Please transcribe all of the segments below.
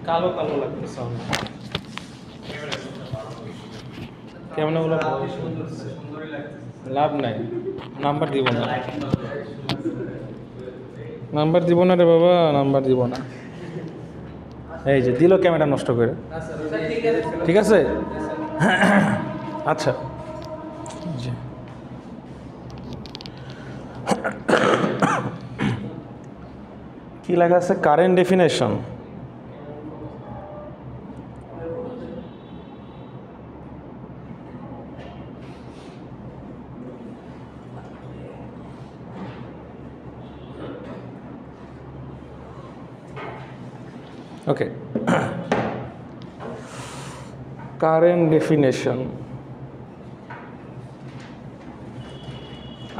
কালো কালো লাগতেছে আমার। কেমন ওগুলো লাভ নাই, নাম্বার দিব না, নাম্বার দিব না রে বাবা, নাম্বার দিব না। এই যে দিল ক্যামেরা নষ্ট করে। ঠিক আছে আচ্ছা, জি কি লেখা আছে? Current definition. Okay, current definition.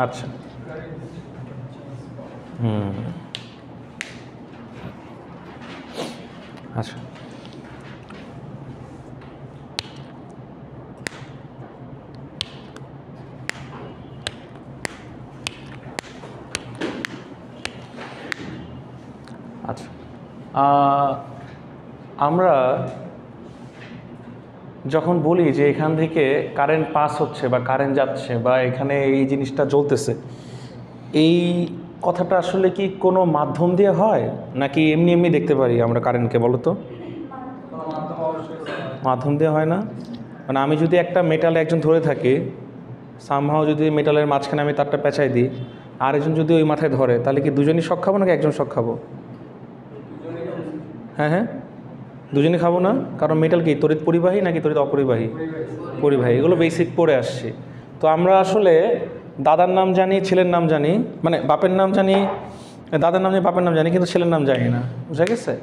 আচ্ছা, আচ্ছা আচ্ছা আমরা যখন বলি যে এখান থেকে কারেন্ট পাস হচ্ছে বা কারেন্ট যাচ্ছে বা এখানে এই জিনিসটা জ্বলতেছে, এই কথাটা আসলে কি কোনো মাধ্যম দিয়ে হয় নাকি এমনি এমনি দেখতে পারি আমরা কারেন্টকে? বলো তো। মাধ্যম দিয়ে হয় না? মানে আমি যদি একটা মেটালে একজন ধরে থাকি, সামহাও যদি মেটালের মাঝখানে আমি তারটা পেঁচাই দিই, আরেকজন যদি ওই মাথায় ধরে, তাহলে কি দুজনই শক খাবো নাকি একজন শক খাবো? হ্যাঁ হ্যাঁ, দুজনই খাবো না? কারণ মেটাল কি তড়িৎ পরিবাহী নাকি তড়িৎ অপরিবাহী? পরিবাহী। এগুলো বেসিক পড়ে আসছে। তো আমরা আসলে দাদার নাম জানি, ছেলের নাম জানি, মানে বাপের নাম জানি, দাদার নাম জানি, বাপের নাম জানি, কিন্তু ছেলের নাম জানি না। বুঝা গেছে?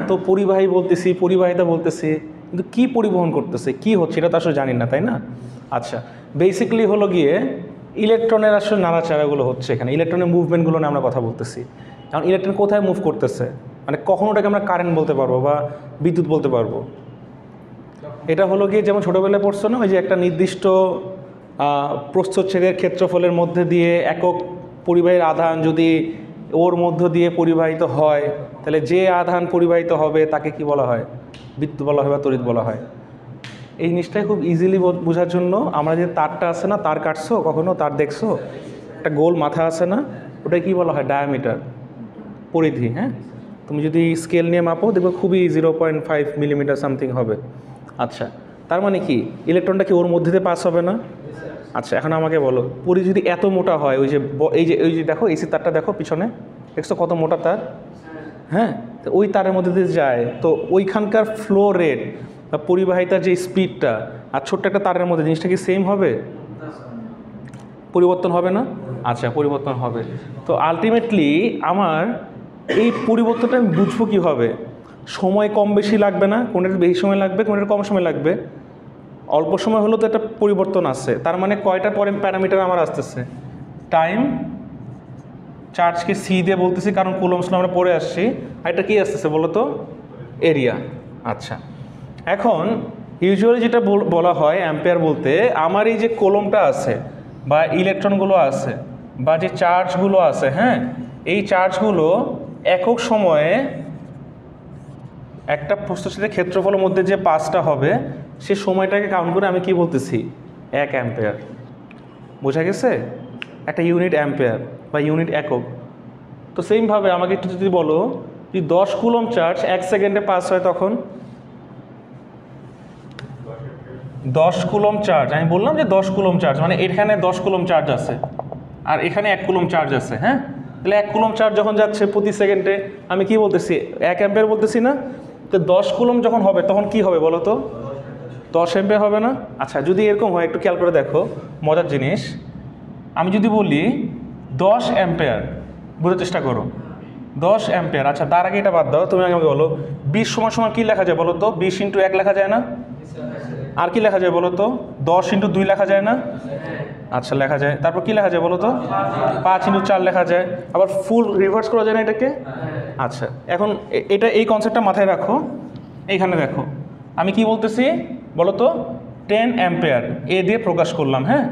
তো পরিবাহী বলতেছি, পরিবাহিতা বলতেছি, কিন্তু কি পরিবহন করতেছে, কি হচ্ছে, এটা তো আসলে জানি না, তাই না? আচ্ছা, বেসিক্যালি হলো গিয়ে ইলেকট্রনের আসলে নাড়াচাড়াগুলো হচ্ছে এখানে, ইলেকট্রনের মুভমেন্টগুলো নিয়ে আমরা কথা বলতেছি। কারণ ইলেকট্রন কোথায় মুভ করতেছে, মানে কখন ওটাকে আমরা কারেন্ট বলতে পারবো বা বিদ্যুৎ বলতে পারবো? এটা হলো গিয়ে যেমন ছোটোবেলায় পড়ছো না, ওই যে একটা নির্দিষ্ট প্রস্থচ্ছেদের ক্ষেত্রফলের মধ্যে দিয়ে একক পরিবাহীর আধান যদি ওর মধ্য দিয়ে পরিবাহিত হয়, তাহলে যে আধান পরিবাহিত হবে তাকে কি বলা হয়? বিদ্যুৎ বলা হয় বা তড়িৎ বলা হয়। এই জিনিসটাই খুব ইজিলি বোঝার জন্য আমরা যে তারটা আছে না, তার কাটছো কখনো, তার দেখছো একটা গোল মাথা আছে না, ওটাই কি বলা হয়? ডায়ামিটার, পরিধি। হ্যাঁ, তুমি যদি স্কেল নিয়ে মাপো দেখবে খুবই 0.5 মিলিমিটার সামথিং হবে। আচ্ছা, তার মানে কি ইলেকট্রনটা কি ওর মধ্যে দিয়ে পাস হবে না? আচ্ছা, এখন আমাকে বলো, পরিধি যদি এত মোটা হয়, ওই যে ওই যে দেখো এসি তারটা দেখো পিছনে, দেখছো কত মোটা তার? হ্যাঁ, তো ওই তারের মধ্যে দিয়ে যায়, তো ওইখানকার ফ্লো রেট বা পরিবাহিতার যে স্পিডটা আর ছোট্ট একটা তারের মধ্যে জিনিসটা কি সেম হবে? পরিবর্তন হবে না? আচ্ছা, পরিবর্তন হবে। তো আলটিমেটলি আমার এই পরিবর্তনটা আমি বুঝবো কীভাবে? সময় কম বেশি লাগবে না, কোনটার বেশি সময় লাগবে, কোনটার কম সময় লাগবে? অল্প সময় হলেও তো একটা পরিবর্তন আসছে, তার মানে কয়টা পরে প্যারামিটার আমার আসতেছে? টাইম, চার্জকে সি দিয়ে বলতেছি কারণ কুলম্বস ল আমরা পড়ে আসছি, আর এটা কী আসতেছে বলো তো? এরিয়া। আচ্ছা, এখন ইউজুয়ালি যেটা বলা হয় অ্যাম্পিয়ার বলতে, আমার এই যে কুলম্বটা আছে বা ইলেকট্রনগুলো আছে বা যে চার্জগুলো আছে, হ্যাঁ, এই চার্জগুলো একক সময়ে একটা প্রস্থচ্ছেদের ক্ষেত্রফলের মধ্যে যে পাসটা হবে সে সময়টাকে কাউন্ট করে আমি কি বলতেছি? 1 অ্যাম্পিয়ার। বোঝা গেছে? একটা ইউনিট অ্যাম্পিয়ার বা ইউনিট একক। তো সেমভাবে আমাকে একটু যদি বলো, যদি 10 কুলম্ব চার্জ 1 সেকেন্ডে পাস হয়, তখন 10 কুলম্ব চার্জ, আমি বললাম যে 10 কুলম্ব চার্জ, মানে এখানে 10 কুলম্ব চার্জ আছে আর এখানে 1 কুলম্ব চার্জ আছে। হ্যাঁ, তাহলে 1 কুলম্ব চার্জ যখন যাচ্ছে প্রতি সেকেন্ডে, আমি কি বলতেছি? 1 অ্যাম্পিয়ার বলতেছি না? তো 10 কুলম্ব যখন হবে তখন কি হবে বলো তো? 10 অ্যাম্পিয়ার হবে না? আচ্ছা, যদি এরকম হয় একটু খেয়াল করে দেখো, মজার জিনিস। আমি যদি বলি 10 অ্যাম্পিয়ার, বোঝার চেষ্টা করো, 10 অ্যাম্পিয়ার। আচ্ছা, তার আগে এটা বাদ দাও, তুমি আমাকে বলো 20 সমান সমান কী লেখা যায় বলো তো? 20 × 1 লেখা যায় না? আর কি লেখা যায় বলো তো? 10 × 2 লেখা যায় না? আচ্ছা, লেখা যায়। তারপর কি লেখা যায় বলো তো? 5 × 4 লেখা যায়। আবার ফুল রিভার্স করা যায় না এটাকে? আচ্ছা, এখন এটা এই কনসেপ্টটা মাথায় রাখো। এইখানে দেখো আমি কি বলতেছি বলো তো? 10 অ্যাম্পিয়ার এ দিয়ে প্রকাশ করলাম, হ্যাঁ,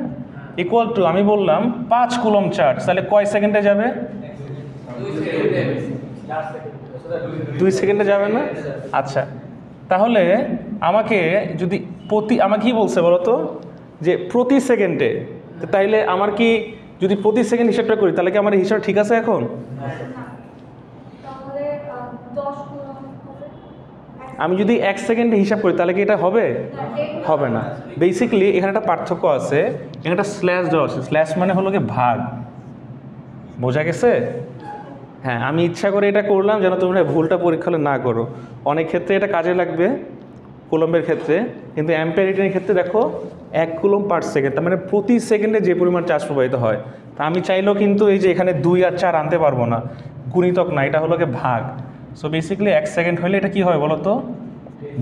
ইকুয়াল টু আমি বললাম 5 কুলম্ব চার্জ, তাহলে কয় সেকেন্ডে যাবে? 2 সেকেন্ডে যাবে না? আচ্ছা, তাহলে আমাকে যদি আমাকে কি বলছে বলো তো, যে প্রতি সেকেন্ডে, তাইলে আমার কি যদি প্রতি সেকেন্ড হিসাবটা করি তাহলে কি আমার এই হিসাব ঠিক আছে এখন? আমি যদি 1 সেকেন্ডে হিসাব করি তাহলে কি এটা হবে? হবে না। বেসিক্যালি এখানে একটা পার্থক্য আছে, এখানে একটা স্ল্যাশ দেওয়া আছে, স্ল্যাশ মানে হলো কি ভাগ, বোঝা গেছে? হ্যাঁ, আমি ইচ্ছা করে এটা করলাম যেন তোমরা ভুলটা পরীক্ষা হলে না করো। অনেক ক্ষেত্রে এটা কাজে লাগবে কুলম্বের ক্ষেত্রে, কিন্তু অ্যাম্পিয়ার রিটার্নের ক্ষেত্রে দেখো 1 কুলম্ব পার সেকেন্ড, তার মানে প্রতি সেকেন্ডে যে পরিমাণ চার্জ প্রবাহিত হয়। তা আমি চাইলেও কিন্তু এই যে এখানে 2 আর 4 আনতে পারবো না, গুণিতক না, এটা হলো কি ভাগ। সো বেসিক্যালি 1 সেকেন্ড হলে এটা কি হয় বলো তো,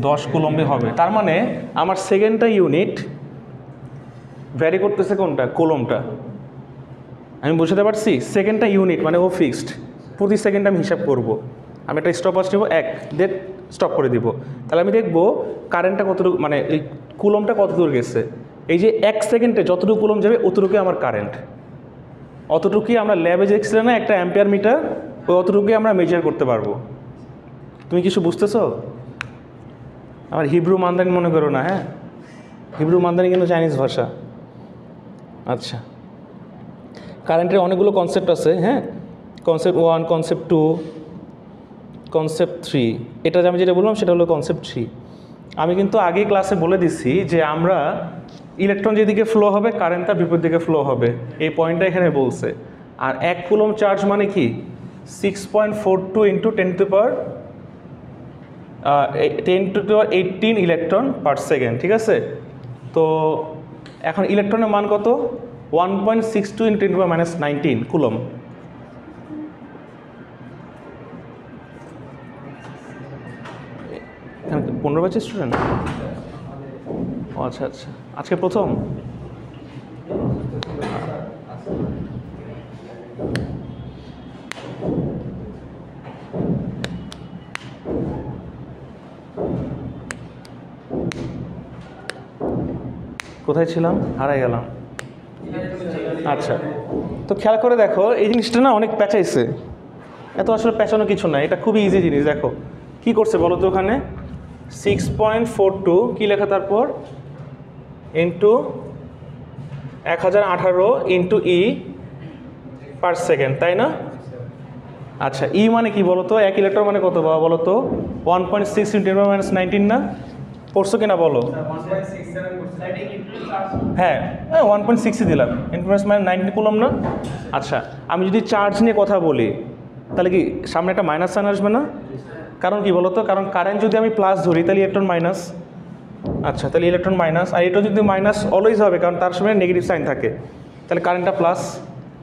10 কুলম্বে হবে। তার মানে আমার সেকেন্ডটা ইউনিট, ভ্যারি করতেছে কোনটা? কুলম্বটা। আমি বুঝতে পারছি, সেকেন্ডটা ইউনিট মানে ও ফিক্সড, প্রতি সেকেন্ডে আমি হিসাব করব। আমি একটা স্টপ ওয়াচ নেব, 1 দেন স্টপ করে দিব। তাহলে আমি দেখব কারেন্টটা কতটুকু, মানে এই কুলম্বটা কত দূর গেছে। এই যে 1 সেকেন্ডে যতটুকু কুলম্ব যাবে অতটুকুই আমার কারেন্ট, অতটুকুই আমরা ল্যাবে যে দেখছিলাম না একটা অ্যাম্পিয়ার মিটার, ওই অতটুকুই আমরা মেজার করতে পারবো। তুমি কিছু বুঝতেছো? আমার হিব্রু মান্দানি মনে করো না, হ্যাঁ, হিব্রু মান্দানি কিন্তু চাইনিজ ভাষা। আচ্ছা, কারেন্টের অনেকগুলো কনসেপ্ট আছে, হ্যাঁ, কনসেপ্ট 1, কনসেপ্ট 2, কনসেপ্ট 3। এটা আমি যেটা বললাম সেটা হলো কনসেপ্ট 3। আমি কিন্তু আগেই ক্লাসে বলে দিচ্ছি যে আমরা ইলেকট্রন যেদিকে ফ্লো হবে কারেন্ট তার বিপরীত দিকে ফ্লো হবে, এই পয়েন্টটা এখানে বলছে। আর 1 কুলম্ব চার্জ মানে কি 6.42 ইন্টু 10⁻18 ইলেকট্রন পার সেকেন্ড, ঠিক আছে? তো এখন ইলেকট্রনের মান কত? 1.62 ইন্টু 10⁻19 কুলম্ব। এখানে 15 ব্যাচের স্টুডেন্ট? ও আচ্ছা আচ্ছা, আজকে প্রথম। কোথায় ছিলাম? হারাই গেলাম। আচ্ছা, তো খেয়াল করে দেখো এই জিনিসটা না অনেক প্যাঁচাইছে, এত আসলে প্যাঁচানো কিছু না, এটা খুবই ইজি জিনিস। দেখো কি করছে বলো তো, ওখানে 6.42 কী লেখা, তারপর ইন্টু 1018 ইন্টু ই পার সেকেন্ড, তাই না? আচ্ছা, ই মানে কি বলো তো, 1 ইলেকট্রন মানে কত বাবা বলো তো? 1.6 ইন্টু 10⁻19 না? পড়ছো কিনা বলো? হ্যাঁ, 1.6ই দিলাম, ইন্টু 19 কুলম্ব না? আচ্ছা, আমি যদি চার্জ নিয়ে কথা বলি তাহলে কি সামনে একটা মাইনাস সাইন আসবে না? কারণ কি বলো তো, কারণ কারেন্ট যদি আমি প্লাস ধরি তাহলে ইলেকট্রন মাইনাস। আচ্ছা, তাহলে ইলেকট্রন মাইনাস, আর এটা যদি মাইনাস অলওয়েজ হবে কারণ তার সময় নেগেটিভ সাইন থাকে, তাহলে কারেন্টটা প্লাস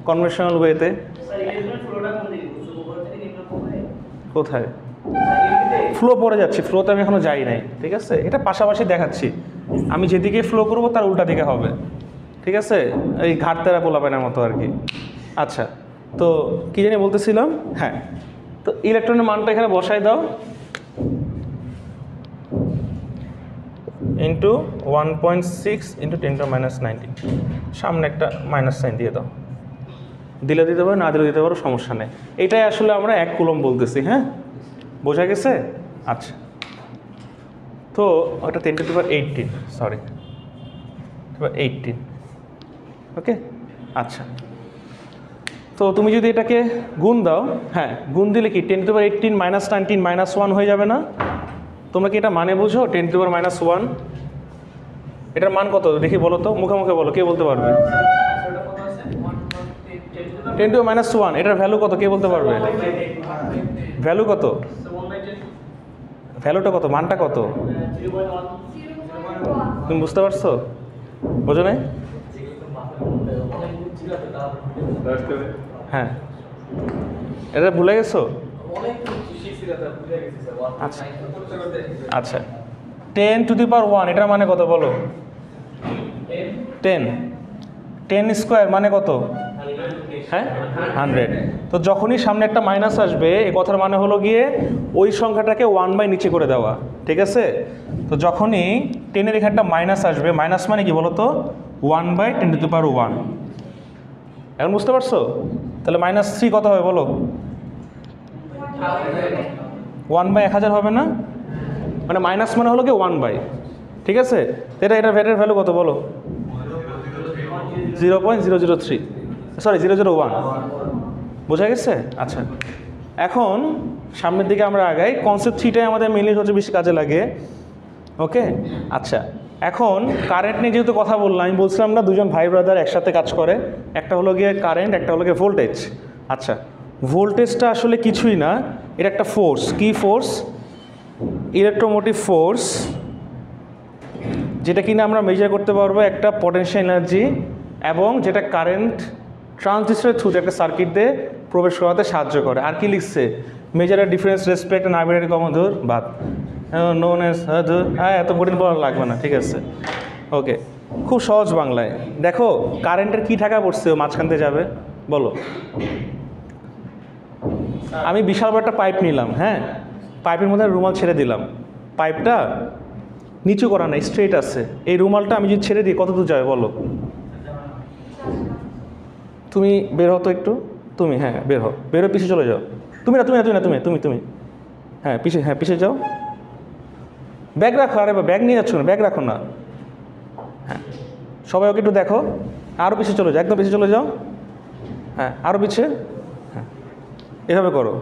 কনভেনশনাল ওয়েতে। কোথায় ফ্লো পড়ে যাচ্ছে? ফ্লোতে আমি এখনো যাই নাই, ঠিক আছে? এটা পাশাপাশি দেখাচ্ছি, আমি যেদিকে ফ্লো করবো তার উল্টা দিকে হবে, ঠিক আছে? এই ঘাটতেরা পোলাপানের মতো আর কি। আচ্ছা, তো কী জানি বলতেছিলাম, হ্যাঁ, তো ইলেকট্রনের মানটা এখানে বসাই দাও, ইন্টু 1.6 ইন্টু 10⁻19, সামনে একটা মাইনাস সাইন দিয়ে দাও, দিলে দিতে পারো, না দিলে দিতে পারো, সমস্যা নেই। এটাই আসলে আমরা 1 কুলম্ব বলতেছি, হ্যাঁ, বোঝা গেছে? আচ্ছা, তো ওটা 10⁻18, সরি 18, ওকে। আচ্ছা, তো তুমি যদি এটাকে গুণ দাও, হ্যাঁ, গুণ দিলে কি 10⁻18 -19 -1 হয়ে যাবে না? তোমরা কি এটা মানে বুঝো? 10⁻1, এটার মান কত দেখি বলো তো, মুখে মুখে বলো, কে বলতে পারবে? 10⁻1, এটার ভ্যালু কত কে বলতে পারবে? ভ্যালু কত? ভ্যালুটা কত, মানটা কত? তুমি বুঝতে পারছো? বোঝো নাই? হ্যাঁ, এটা ভুলে গেছো? আচ্ছা আচ্ছা, 10⁻1 এটার মানে কত বলো? 10 স্কোয়ার মানে কত? হ্যাঁ, 100। তো যখনই সামনে একটা মাইনাস আসবে এই কথার মানে হলো গিয়ে ওই সংখ্যাটাকে 1/, নিচে করে দেওয়া, ঠিক আছে? তো যখনই 10-এর এখানে একটা মাইনাস আসবে, মাইনাস মানে কি বলো তো? 1/10⁻1। এখন বুঝতে পারছো? তাহলে -3 কত হবে বলো? 1/1000 হবে না, মানে মাইনাস মানে হলো কি 1/, ঠিক আছে। এটা ভ্যাটের ভ্যালু কত বলো? 0.003, সরি 001, বোঝা গেছে? আচ্ছা, এখন সামনের দিকে আমরা আগাই। কনসেপ্ট 3টাই আমাদের মেনলি হচ্ছে বেশি কাজে লাগে, ওকে। আচ্ছা, এখন কারেন্ট নিয়ে যেহেতু কথা বললাম, আমি বলছিলাম না দুজন ভাই ব্রাদার একসাথে কাজ করে, একটা হলো গিয়ে কারেন্ট, একটা হলো গিয়ে ভোল্টেজ। আচ্ছা, ভোল্টেজটা আসলে কিছুই না, এটা একটা ফোর্স। কি ফোর্স? ইলেকট্রোমোটিভ ফোর্স, যেটা কিনা আমরা মেজার করতে পারবো একটা পটেনশিয়াল এনার্জি, এবং যেটা কারেন্ট ট্রানজিস্টরের থ্রুতে একটা সার্কিট দিয়ে প্রবেশ করাতে সাহায্য করে। আর কি লিখছে? মেজারের difference respect and arbitrary common ধর বাদ, নোন এস হ্যাঁ, এত কঠিন পড়া লাগবে না, ঠিক আছে, ওকে। খুব সহজ বাংলায় দেখো, কারেন্টের কি ঠাকা পড়ছে ও মাঝখান থেকে যাবে বলো? আমি বিশাল বড় একটা পাইপ নিলাম, হ্যাঁ, পাইপের মধ্যে রুমাল ছেড়ে দিলাম, পাইপটা নিচু করা নাই, স্ট্রেট আছে। এই রুমালটা আমি যদি ছেড়ে দিই কত দূর যাবে বলো? তুমি বের হও তো একটু, তুমি, হ্যাঁ বের হও, বেরো, পিছিয়ে চলে যাও। তুমি না, তুমি না, তুমি না, তুমি হ্যাঁ পিছিয়ে যাও। ব্যাগ রাখো, আরে ব্যাগ নিয়ে যাচ্ছ না, ব্যাগ রাখো না। হ্যাঁ, সবাই ওকে একটু দেখো, আরও পিছিয়ে চলে যাও, একদম পিছিয়ে চলে যাও। হ্যাঁ, আরও পিছিয়ে, হ্যাঁ এভাবে করো।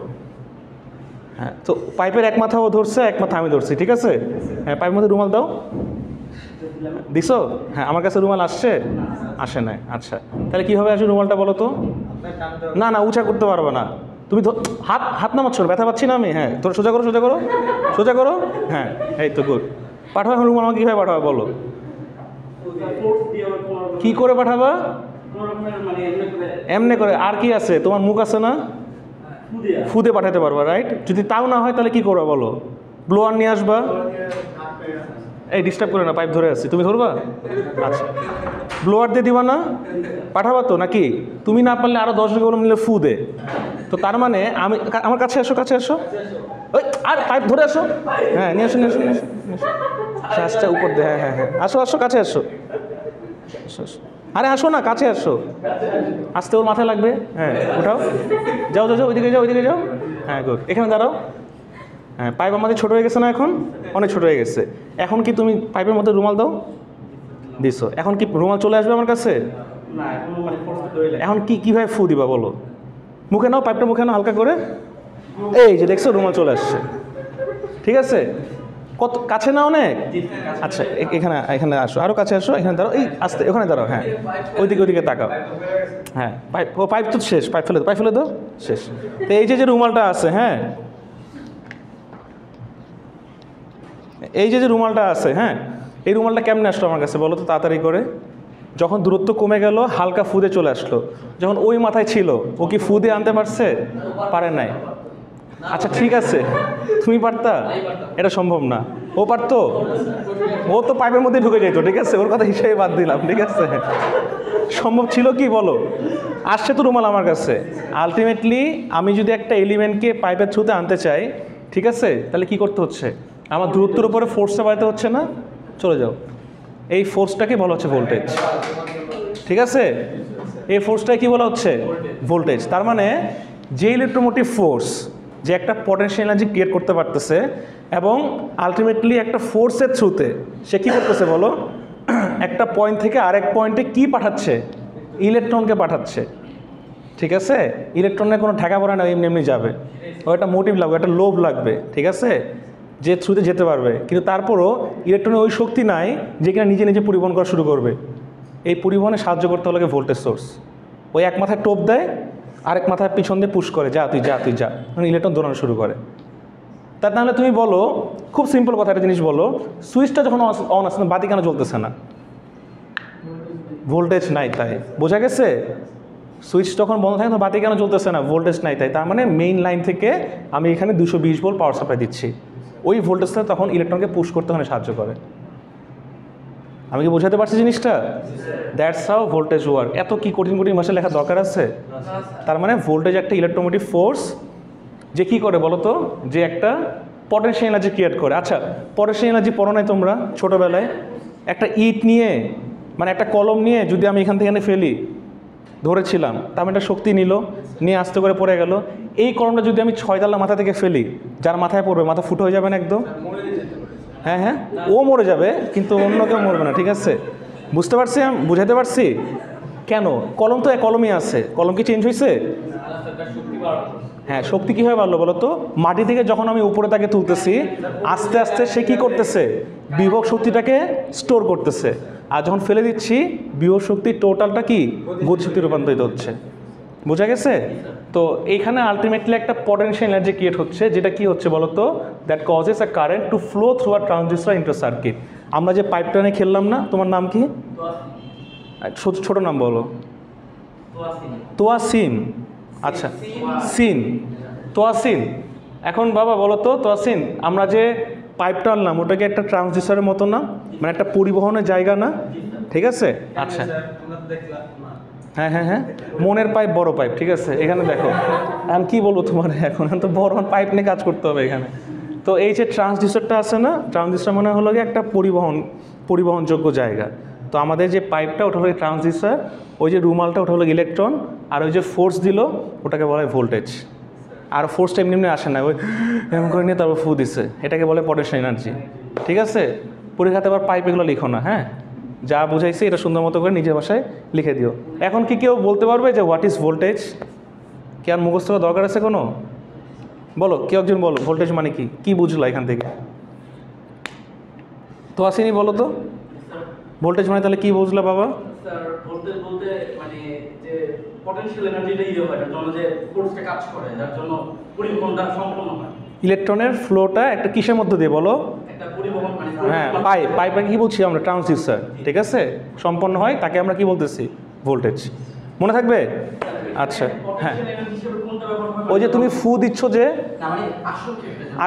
হ্যাঁ, তো পাইপের এক মাথা ও ধরছে, এক মাথা আমি ধরছি, ঠিক আছে। হ্যাঁ, পাইপের মধ্যে রুমাল দাও, দিছো? হ্যাঁ, আমার কাছে রুমাল আসছে, আসে নাই। আচ্ছা, তাহলে কীভাবে আসবে রুমালটা বলো তো? না না, উঁচা করতে পারবে না তুমি, হাত নামাচ্ছ, ব্যথা পাচ্ছি না আমি। হ্যাঁ, তোর সোজা করো, সোজা করো। হ্যাঁ, এই তো গুড। পাঠাবো এখন রুমাল আমাকে কীভাবে পাঠাবো বলো? কি করে পাঠাবা? এমনি করে। আর কি আছে তোমার? মুখ আছে না, ফুদে পাঠাতে পারবা, রাইট। যদি তাও না হয় তাহলে কি করবা বলো? ব্লোয়ার নিয়ে আসবা। এই ডিস্টার্ব করে না, পাইপ ধরে আছি, তুমি ধরবা? আচ্ছা, ব্লোয়ার দিয়ে দিবা না, পাঠাবা তো নাকি? তুমি না পারলে আরও 10 জন মিলে ফু দে। তো তার মানে আমি, আমার কাছে আসো, ওই আর পাইপ ধরে আসো। হ্যাঁ, নিয়ে আসো। আচ্ছা, উপর দে, হ্যাঁ, আসো, কাছে আসো। আরে আসো না, কাছে আসো, আসতে ওর মাথায় লাগবে। হ্যাঁ, উঠাও, যাও, ওইদিকে যাও। হ্যাঁ গুড, এখানে দাঁড়াও। হ্যাঁ, পাইপ আমাদের ছোটো হয়ে গেছে না, এখন অনেক ছোটো হয়ে গেছে। এখন কি তুমি পাইপের মধ্যে রুমাল দাও, দিছো, এখন কি রুমাল চলে আসবে আমার কাছে? এখন কীভাবে ফু দিবা বলো? মুখে নাও, পাইপটা মুখে নাও হালকা করে, এই যে দেখছো রুমাল চলে আসছে, ঠিক আছে। কত কাছে না অনেক? আচ্ছা, এখানে আসো, আরও কাছে আসো, এখানে দাঁড়াও, এই আস্তে ওখানে দাঁড়াও। হ্যাঁ, ওইদিকে তাকাও। হ্যাঁ, পাইপ তো শেষ, পাইপ ফেলে দাও, শেষ। তো এই যে রুমালটা আছে, হ্যাঁ, এই যে রুমালটা আছে, হ্যাঁ, এই রুমালটা কেমনে আসলো আমার কাছে বলো তো তাড়াতাড়ি করে? যখন দূরত্ব কমে গেল, হালকা ফুদে চলে আসলো। যখন ওই মাথায় ছিল, ও কি ফুদে আনতে পারছে? পারে নাই। আচ্ছা ঠিক আছে, তুমি পারতা? এটা সম্ভব না। ও পারতো? ও তো পাইপের মধ্যে ঢুকে যেত, ঠিক আছে, ওর কথা হিসেবে বাদ দিলাম, ঠিক আছে। সম্ভব ছিল কি বলো? আসছে তো রুমাল আমার কাছে। আলটিমেটলি আমি যদি একটা এলিমেন্টকে পাইপের থ্রুতে আনতে চাই, ঠিক আছে, তাহলে কি করতে হচ্ছে? আমার দূরত্বের উপরে ফোর্সটা বাড়াতে হচ্ছে না? চলে যাও। এই ফোর্সটাকে বলা হচ্ছে ভোল্টেজ, ঠিক আছে। এই ফোর্সটাকে কি বলা হচ্ছে? ভোল্টেজ। তার মানে যে ইলেকট্রোমোটিভ ফোর্স, যে একটা পটেনশিয়াল এনার্জি ক্রিয়েট করতে পারতেছে, এবং আলটিমেটলি একটা ফোর্সের থ্রুতে সে কী করতেছে বলো? একটা পয়েন্ট থেকে আরেক পয়েন্টে কি পাঠাচ্ছে? ইলেকট্রনকে পাঠাচ্ছে, ঠিক আছে। ইলেকট্রনের কোনো ঠেকা পড়ে না, এমনি যাবে। ও একটা মোটিভ লাগবে, একটা লোভ লাগবে, ঠিক আছে, যে থ্রুতে যেতে পারবে। কিন্তু তারপরও ইলেকট্রনের ওই শক্তি নাই যে কিনা নিজে পরিবহন করা শুরু করবে। এই পরিবহনে সাহায্য করতে হলে ভোল্টেজ সোর্স। ওই এক মাথায় টোপ দেয়, আরেক মাথায় পিছন দিয়ে পুশ করে, যা তুই যা, মানে ইলেকট্রন দৌড়ানো শুরু করে। তার নাহলে তুমি বলো, খুব সিম্পল কথা, একটা জিনিস বলো, সুইচটা যখন অন আসছে, বাতি কেন জ্বলতেছে না? ভোল্টেজ নাই, তাই। বোঝা গেছে? সুইচ যখন বন্ধ থাকে তখন বাতি কেন জ্বলতেছে না? ভোল্টেজ নাই, তাই। তার মানে মেইন লাইন থেকে আমি এখানে 220 ভোল্ট পাওয়ার সাপ্লাই দিচ্ছি, ওই ভোল্টেজটা তখন ইলেকট্রনকে পুশ করতে ওখানে সাহায্য করে। আমি কি বোঝাতে পারছি জিনিসটা? That's how voltage work. এত কি কঠিন ভাষা লেখা দরকার আছে? তার মানে ভোল্টেজ একটা ইলেকট্রোমোটিভ ফোর্স, যে কী করে বলো তো? যে একটা পটেনশিয়াল এনার্জি ক্রিয়েট করে। আচ্ছা, পটেনশিয়াল এনার্জি পড়ো নাই তোমরা ছোটোবেলায়? একটা ইট নিয়ে, মানে একটা কলম নিয়ে যদি আমি এখান থেকে ফেলি, ধরেছিলাম, তার মানে একটা শক্তি নিয়ে আস্তে করে পড়ে গেল। এই কলমটা যদি আমি 6 তালা মাথা থেকে ফেলি, যার মাথায় পড়বে মাথা ফুটো হয়ে যাবে না একদম? হ্যাঁ হ্যাঁ, ও মরে যাবে কিন্তু অন্য কেউ মরবে না, ঠিক আছে? বুঝতে পারছি, আমি বুঝাতে পারছি কেন? কলম তো এক কলমই আছে, কলম কি চেঞ্জ হয়েছে? হ্যাঁ, শক্তি কীভাবে বাড়লো বলো তো? মাটি থেকে যখন আমি উপরে তাকে তুলতেছি, আস্তে আস্তে সে কী করতেছে? বিভব শক্তিটাকে স্টোর করতেছে। আর যখন ফেলে দিচ্ছি, বিভব শক্তির টোটালটা কি গতিশক্তি রূপান্তরিত হচ্ছে। বোঝা গেছে? তো এইখানে আলটিমেটলি একটা পটেনশিয়াল এনার্জি ক্রিয়েট হচ্ছে, যেটা কি হচ্ছে বলো তো? That causes a current to flow through a transistor into circuit. আমরা যে পাইপটা নিয়ে খেললাম না, তোমার নাম কি? ছোট নাম বলো। তোয়াসিন। আচ্ছা, সিন, তোয়াসিন। এখন বাবা বলো তো তোয়াসিন, আমরা যে পাইপটা আনলাম ওটা কি একটা ট্রানজিস্টরের মতো না? মানে একটা পরিবহনের জায়গা না? ঠিক আছে, আচ্ছা। হ্যাঁ হ্যাঁ হ্যাঁ, মনের পাইপ, বড় পাইপ, ঠিক আছে। এখানে দেখো, আমি কি বলবো তোমার, এখন তো বড় পাইপ নিয়ে কাজ করতে হবে এখানে। তো এই যে ট্রানজিস্টরটা আছে না, ট্রানজিস্টর মানে হলো গিয়ে একটা পরিবহনযোগ্য জায়গা। তো আমাদের যে পাইপটা ওটা হলো ট্রানজিস্টর, ওই যে রুমালটা ওটা হলো ইলেকট্রন, আর ওই যে ফোর্স দিল ওটাকে বলা হয় ভোল্টেজ। আর ফোর্সটা এমনি এমনি আসে না, ওই এমন করে নিয়ে তারপর ফু দিছে, এটাকে বলে পটেনশিয়াল এনার্জি। ঠিক আছে, পরীক্ষাতে আবার পাইপ এগুলো লিখো না, হ্যাঁ? যা বুঝাইছি এটা সুন্দর মতো করে নিজের ভাষায় লিখে দিও। এখন কি কেউ বলতে পারবে যে হোয়াট ইজ ভোল্টেজ? কি আর মুখস্থ করার দরকার আছে কোনো? বলো, কেউ একজন বলো, ভোল্টেজ মানে কি? কি বুঝলো এখান থেকে? তো আসেনি, বলো তো ভোল্টেজ মানে তাহলে কি বুঝলা বাবা? স্যার, ভোল্টেজ বলতে মানে যে পটেনশিয়াল এনার্জিটা হয়, যার জন্য যে ফোর্সটা কাজ করে, যার জন্য পরিবহনটা সম্পন্ন হয়। ইলেকট্রনের ফ্লোটা একটা কিসের মধ্যে দিয়ে বলো? একটা পরিবহন মানে হ্যাঁ, পাইপটা কি বলছি আমরা? ট্রানজিস্টর, ঠিক আছে, সম্পন্ন হয় তাকে আমরা কি বলতেছি? ভোল্টেজ। মনে থাকবে? আচ্ছা, হ্যাঁ। ওই যে তুমি ফু দিচ্ছ যে,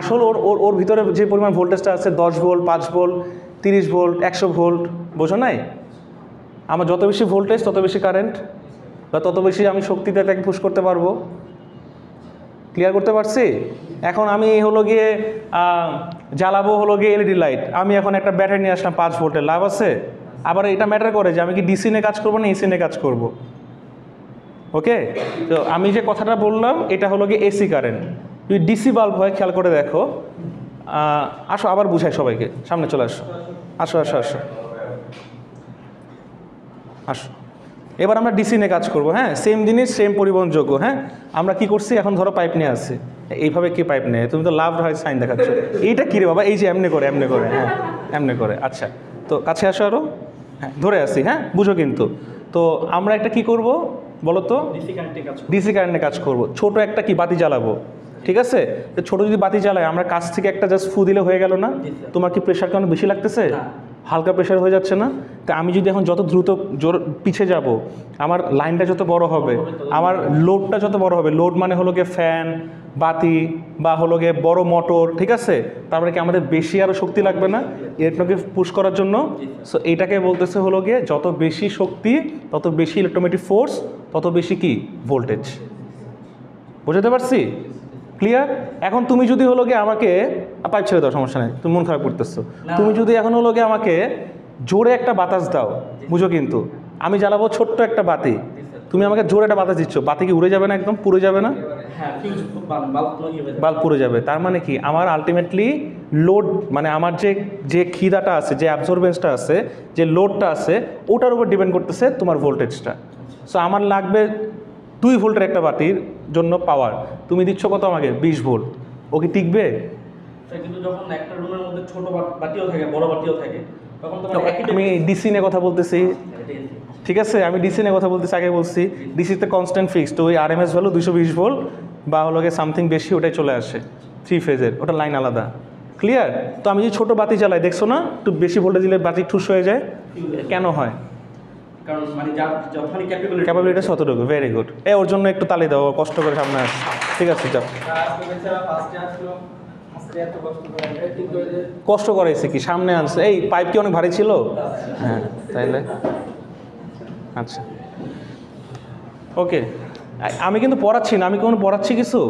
আসল ওর ভিতরে যে পরিমাণ ভোল্টেজটা আছে 10 ভোল্ট, 5 ভোল্ট, 30 ভোল্ট, 100 ভোল্ট, বোঝো নাই? আমার যত বেশি ভোল্টেজ তত বেশি কারেন্ট, বা তত বেশি আমি শক্তিতে তাকে পুশ করতে পারবো। ক্লিয়ার করতে পারছি? এখন আমি হলো গিয়ে জ্বালাবো হলো গিয়ে এলইডি লাইট, আমি এখন একটা ব্যাটারি নিয়ে আসলাম 5 ভোল্টের, লাভ আছে? আবার এটা ম্যাটার করে যে আমি কি ডিসি নিয়ে কাজ করবো না এসি নিয়ে কাজ করব। ওকে, তো আমি যে কথাটা বললাম এটা হলো গিয়ে এসি কারেন্ট। যদি ডিসি বাল্ব হয়, খেয়াল করে দেখো, আসো আবার বুঝাই সবাইকে, সামনে চলে আসো, আসো আসো আসো আসো। এবার আমরা ডিসি নিয়ে কাজ করবো, হ্যাঁ? সেম জিনিস, সেম পরিবহনযোগ্য। হ্যাঁ, আমরা কি করছি এখন? ধরো পাইপ নিয়ে আসছি, এইভাবে কি পাইপ নেয়? তুমি তো লাভ হয় সাইন দেখাচ্ছ, এইটা কী রে বাবা? এই যে এমনি করে, এমনি করে, হ্যাঁ এমনি করে। আচ্ছা, তো কাছে আসো আরও, হ্যাঁ ধরে আসি, হ্যাঁ বুঝো কিন্তু। তো আমরা একটা কি করব বলো তো? ডিসি কারেন্টে কাজ করব। ছোট একটা কি বাতি জ্বালাবো, ঠিক আছে? তো ছোটো যদি বাতি জ্বালাই, আমরা কাছ থেকে একটা জাস্ট ফু দিলে হয়ে গেল না? তোমার কি প্রেশার কেন বেশি লাগতেছে? হালকা প্রেশার হয়ে যাচ্ছে না? তা আমি যদি এখন যত দ্রুত পিছিয়ে যাব, আমার লাইনটা যত বড় হবে, আমার লোডটা যত বড় হবে, লোড মানে হলো গিয়ে ফ্যান, বাতি, বা হলো গিয়ে বড় মোটর, ঠিক আছে? তারপরে কি আমাদের বেশি আরও শক্তি লাগবে না ইলেকট্রনকে পুশ করার জন্য? সো এইটাকে বলতেছে হলো গিয়ে যত বেশি শক্তি তত বেশি ইলেকট্রোম্যাগনেটিক ফোর্স, তত বেশি কি ভোল্টেজ। বুঝতে পারছি? ক্লিয়ার? এখন তুমি যদি হলো গিয়ে আমাকে, পাইপ ছেড়ে দাও, সমস্যা নেই, তুমি মন খারাপ করতেছো। তুমি যদি এখন হলো গিয়ে আমাকে জোরে একটা বাতাস দাও, বুঝো কিন্তু, আমি জ্বালাবো ছোট্ট একটা বাতি, তুমি আমাকে জোরে একটা বাতাস দিচ্ছ, বাতি কি উড়ে যাবে না? একদম পুড়ে যাবে না? বাল্ব পুড়ে যাবে। তার মানে কি? আমার আলটিমেটলি লোড, মানে আমার যে খিদাটা আছে, যে অ্যাবজর্বেন্সটা আছে, যে লোডটা আছে, ওটার উপর ডিপেন্ড করতেছে তোমার ভোল্টেজটা। সো আমার লাগবে 2 ভোল্টের একটা বাতির জন্য পাওয়ার, তুমি দিচ্ছ কত আমাকে? 20 ভোল্ট। ও কি টিকবে? কিন্তু যখন একটা রুমের মধ্যে ছোট বাতিও থাকে, বড় বাতিও থাকে, তখন তো আমি ডিসি নিয়ে কথা বলতেছি, ঠিক আছে? আমি ডিসি নিয়ে কথা বলতেছি, আগে বলছি ডিসিতে কনস্ট্যান্ট ফিক্সড, ওই আরএমএস ভ্যালু 220 ভোল্ট বা হলো গিয়ে সামথিং বেশি, ওটাই চলে আসে 3 ফেজের, ওটা লাইন আলাদা। ক্লিয়ার? তো আমি যদি ছোটো বাতি জ্বালাই, দেখছো না একটু বেশি ভোল্টেজ দিলে বাতি ঠুস হয়ে যায়, কেন হয়? কারণ মানে যখনই ক্যাপাবিলিটি ততটুকু। ভেরি গুড, ওর জন্য একটু তালি দাও, কষ্ট করে সামনে আসছে, ঠিক আছে? যাও, কষ্ট করাইছে কি, সামনে আনছে। এই পাইপ কি অনেক ভারী ছিল? হ্যাঁ, তাইলে আচ্ছা ওকে। আমি কিন্তু পড়াচ্ছি না, আমি কোনো পড়াচ্ছি কিছু?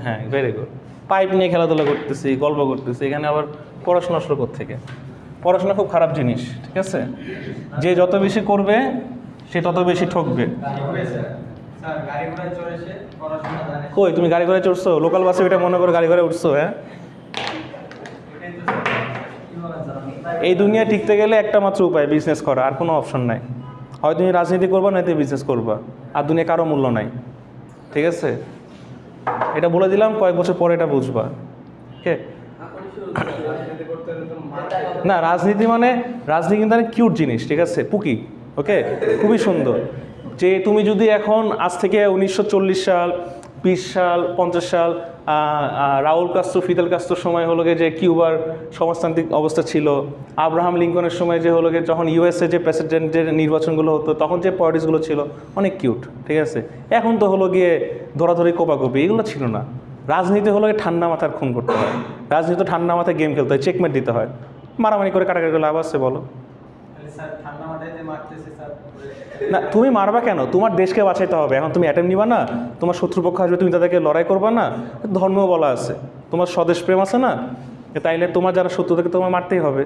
হ্যাঁ, ভেরি গুড। পাইপ নিয়ে খেলাধুলা করতেছি, গল্প করতেছি, এখানে আবার পড়াশোনা শুরু থেকে। পড়াশোনা খুব খারাপ জিনিস, ঠিক আছে? যে যত বেশি করবে সে তত বেশি ঠকবে। স্যার গাড়ি ঘোড়ায় চড়েছে, পড়াশোনা জানে। কই তুমি গাড়ি ঘোড়ায় চড়ছো? লোকাল বাসে ওইটা মনে করে গাড়ি ঘোড়ায় উঠছো? হ্যাঁ, এটাই তো স্যার। কি বলেন স্যার? এই দুনিয়া টিকতে গেলে একটা মাত্র উপায়, বিজনেস করা, আর কোনো অপশন নাই। হয় তুমি রাজনীতি করবা, নয়তো বিজনেস করবা, আর দুনিয়া কারো মূল্য নাই। ঠিক আছে, এটা বলে দিলাম, কয়েক বছর পরে এটা বুঝবা। ওকে, রাজনীতি করতে হলে তো মাঠে না রাজনীতি মানে, রাজনীতি কিন্তু অনেক কিউট জিনিস, ঠিক আছে, পুকি। ওকে, খুবই সুন্দর। যে তুমি যদি এখন আজ থেকে 1940 সাল, 20 সাল, 50 সাল, রাউল কাস্ত্রো, ফিদেল কাস্ত্রোর সময় হলো গিয়ে যে কিউবার সমাজতান্ত্রিক অবস্থা ছিল, আব্রাহাম লিঙ্কনের সময় যে হলো গিয়ে যখন ইউএসএ যে প্রেসিডেন্টের নির্বাচনগুলো হতো, তখন যে পলিটিক্সগুলো ছিল অনেক কিউট, ঠিক আছে। এখন তো হলো গিয়ে ধরাধরি কোপাকুপি, এগুলো ছিল না। রাজনীতি হলো গিয়ে ঠান্ডা মাথার খুন করতে হয়, রাজনীতি তো ঠান্ডা মাথায় গেম খেলতে হয়, চেকমেট দিতে হয়। মারামারি করে কাটাকাটি করে লাভ আছে বলো? তাহলে স্যার ঠান্ডা মাথায় যে মারতেছে স্যার। না, তুমি মারবা কেন? তোমার দেশকে বাঁচাইতে হবে। এখন তুমি অ্যাটেম্প নিবা না, তোমার শত্রুপক্ষ আসবে, তুমি তাদেরকে লড়াই করবা না? ধর্মেও বলা আছে, তোমার স্বদেশ প্রেম আছে না, তাইলে তোমার যারা শত্রু থাকে তোমার মারতেই হবে,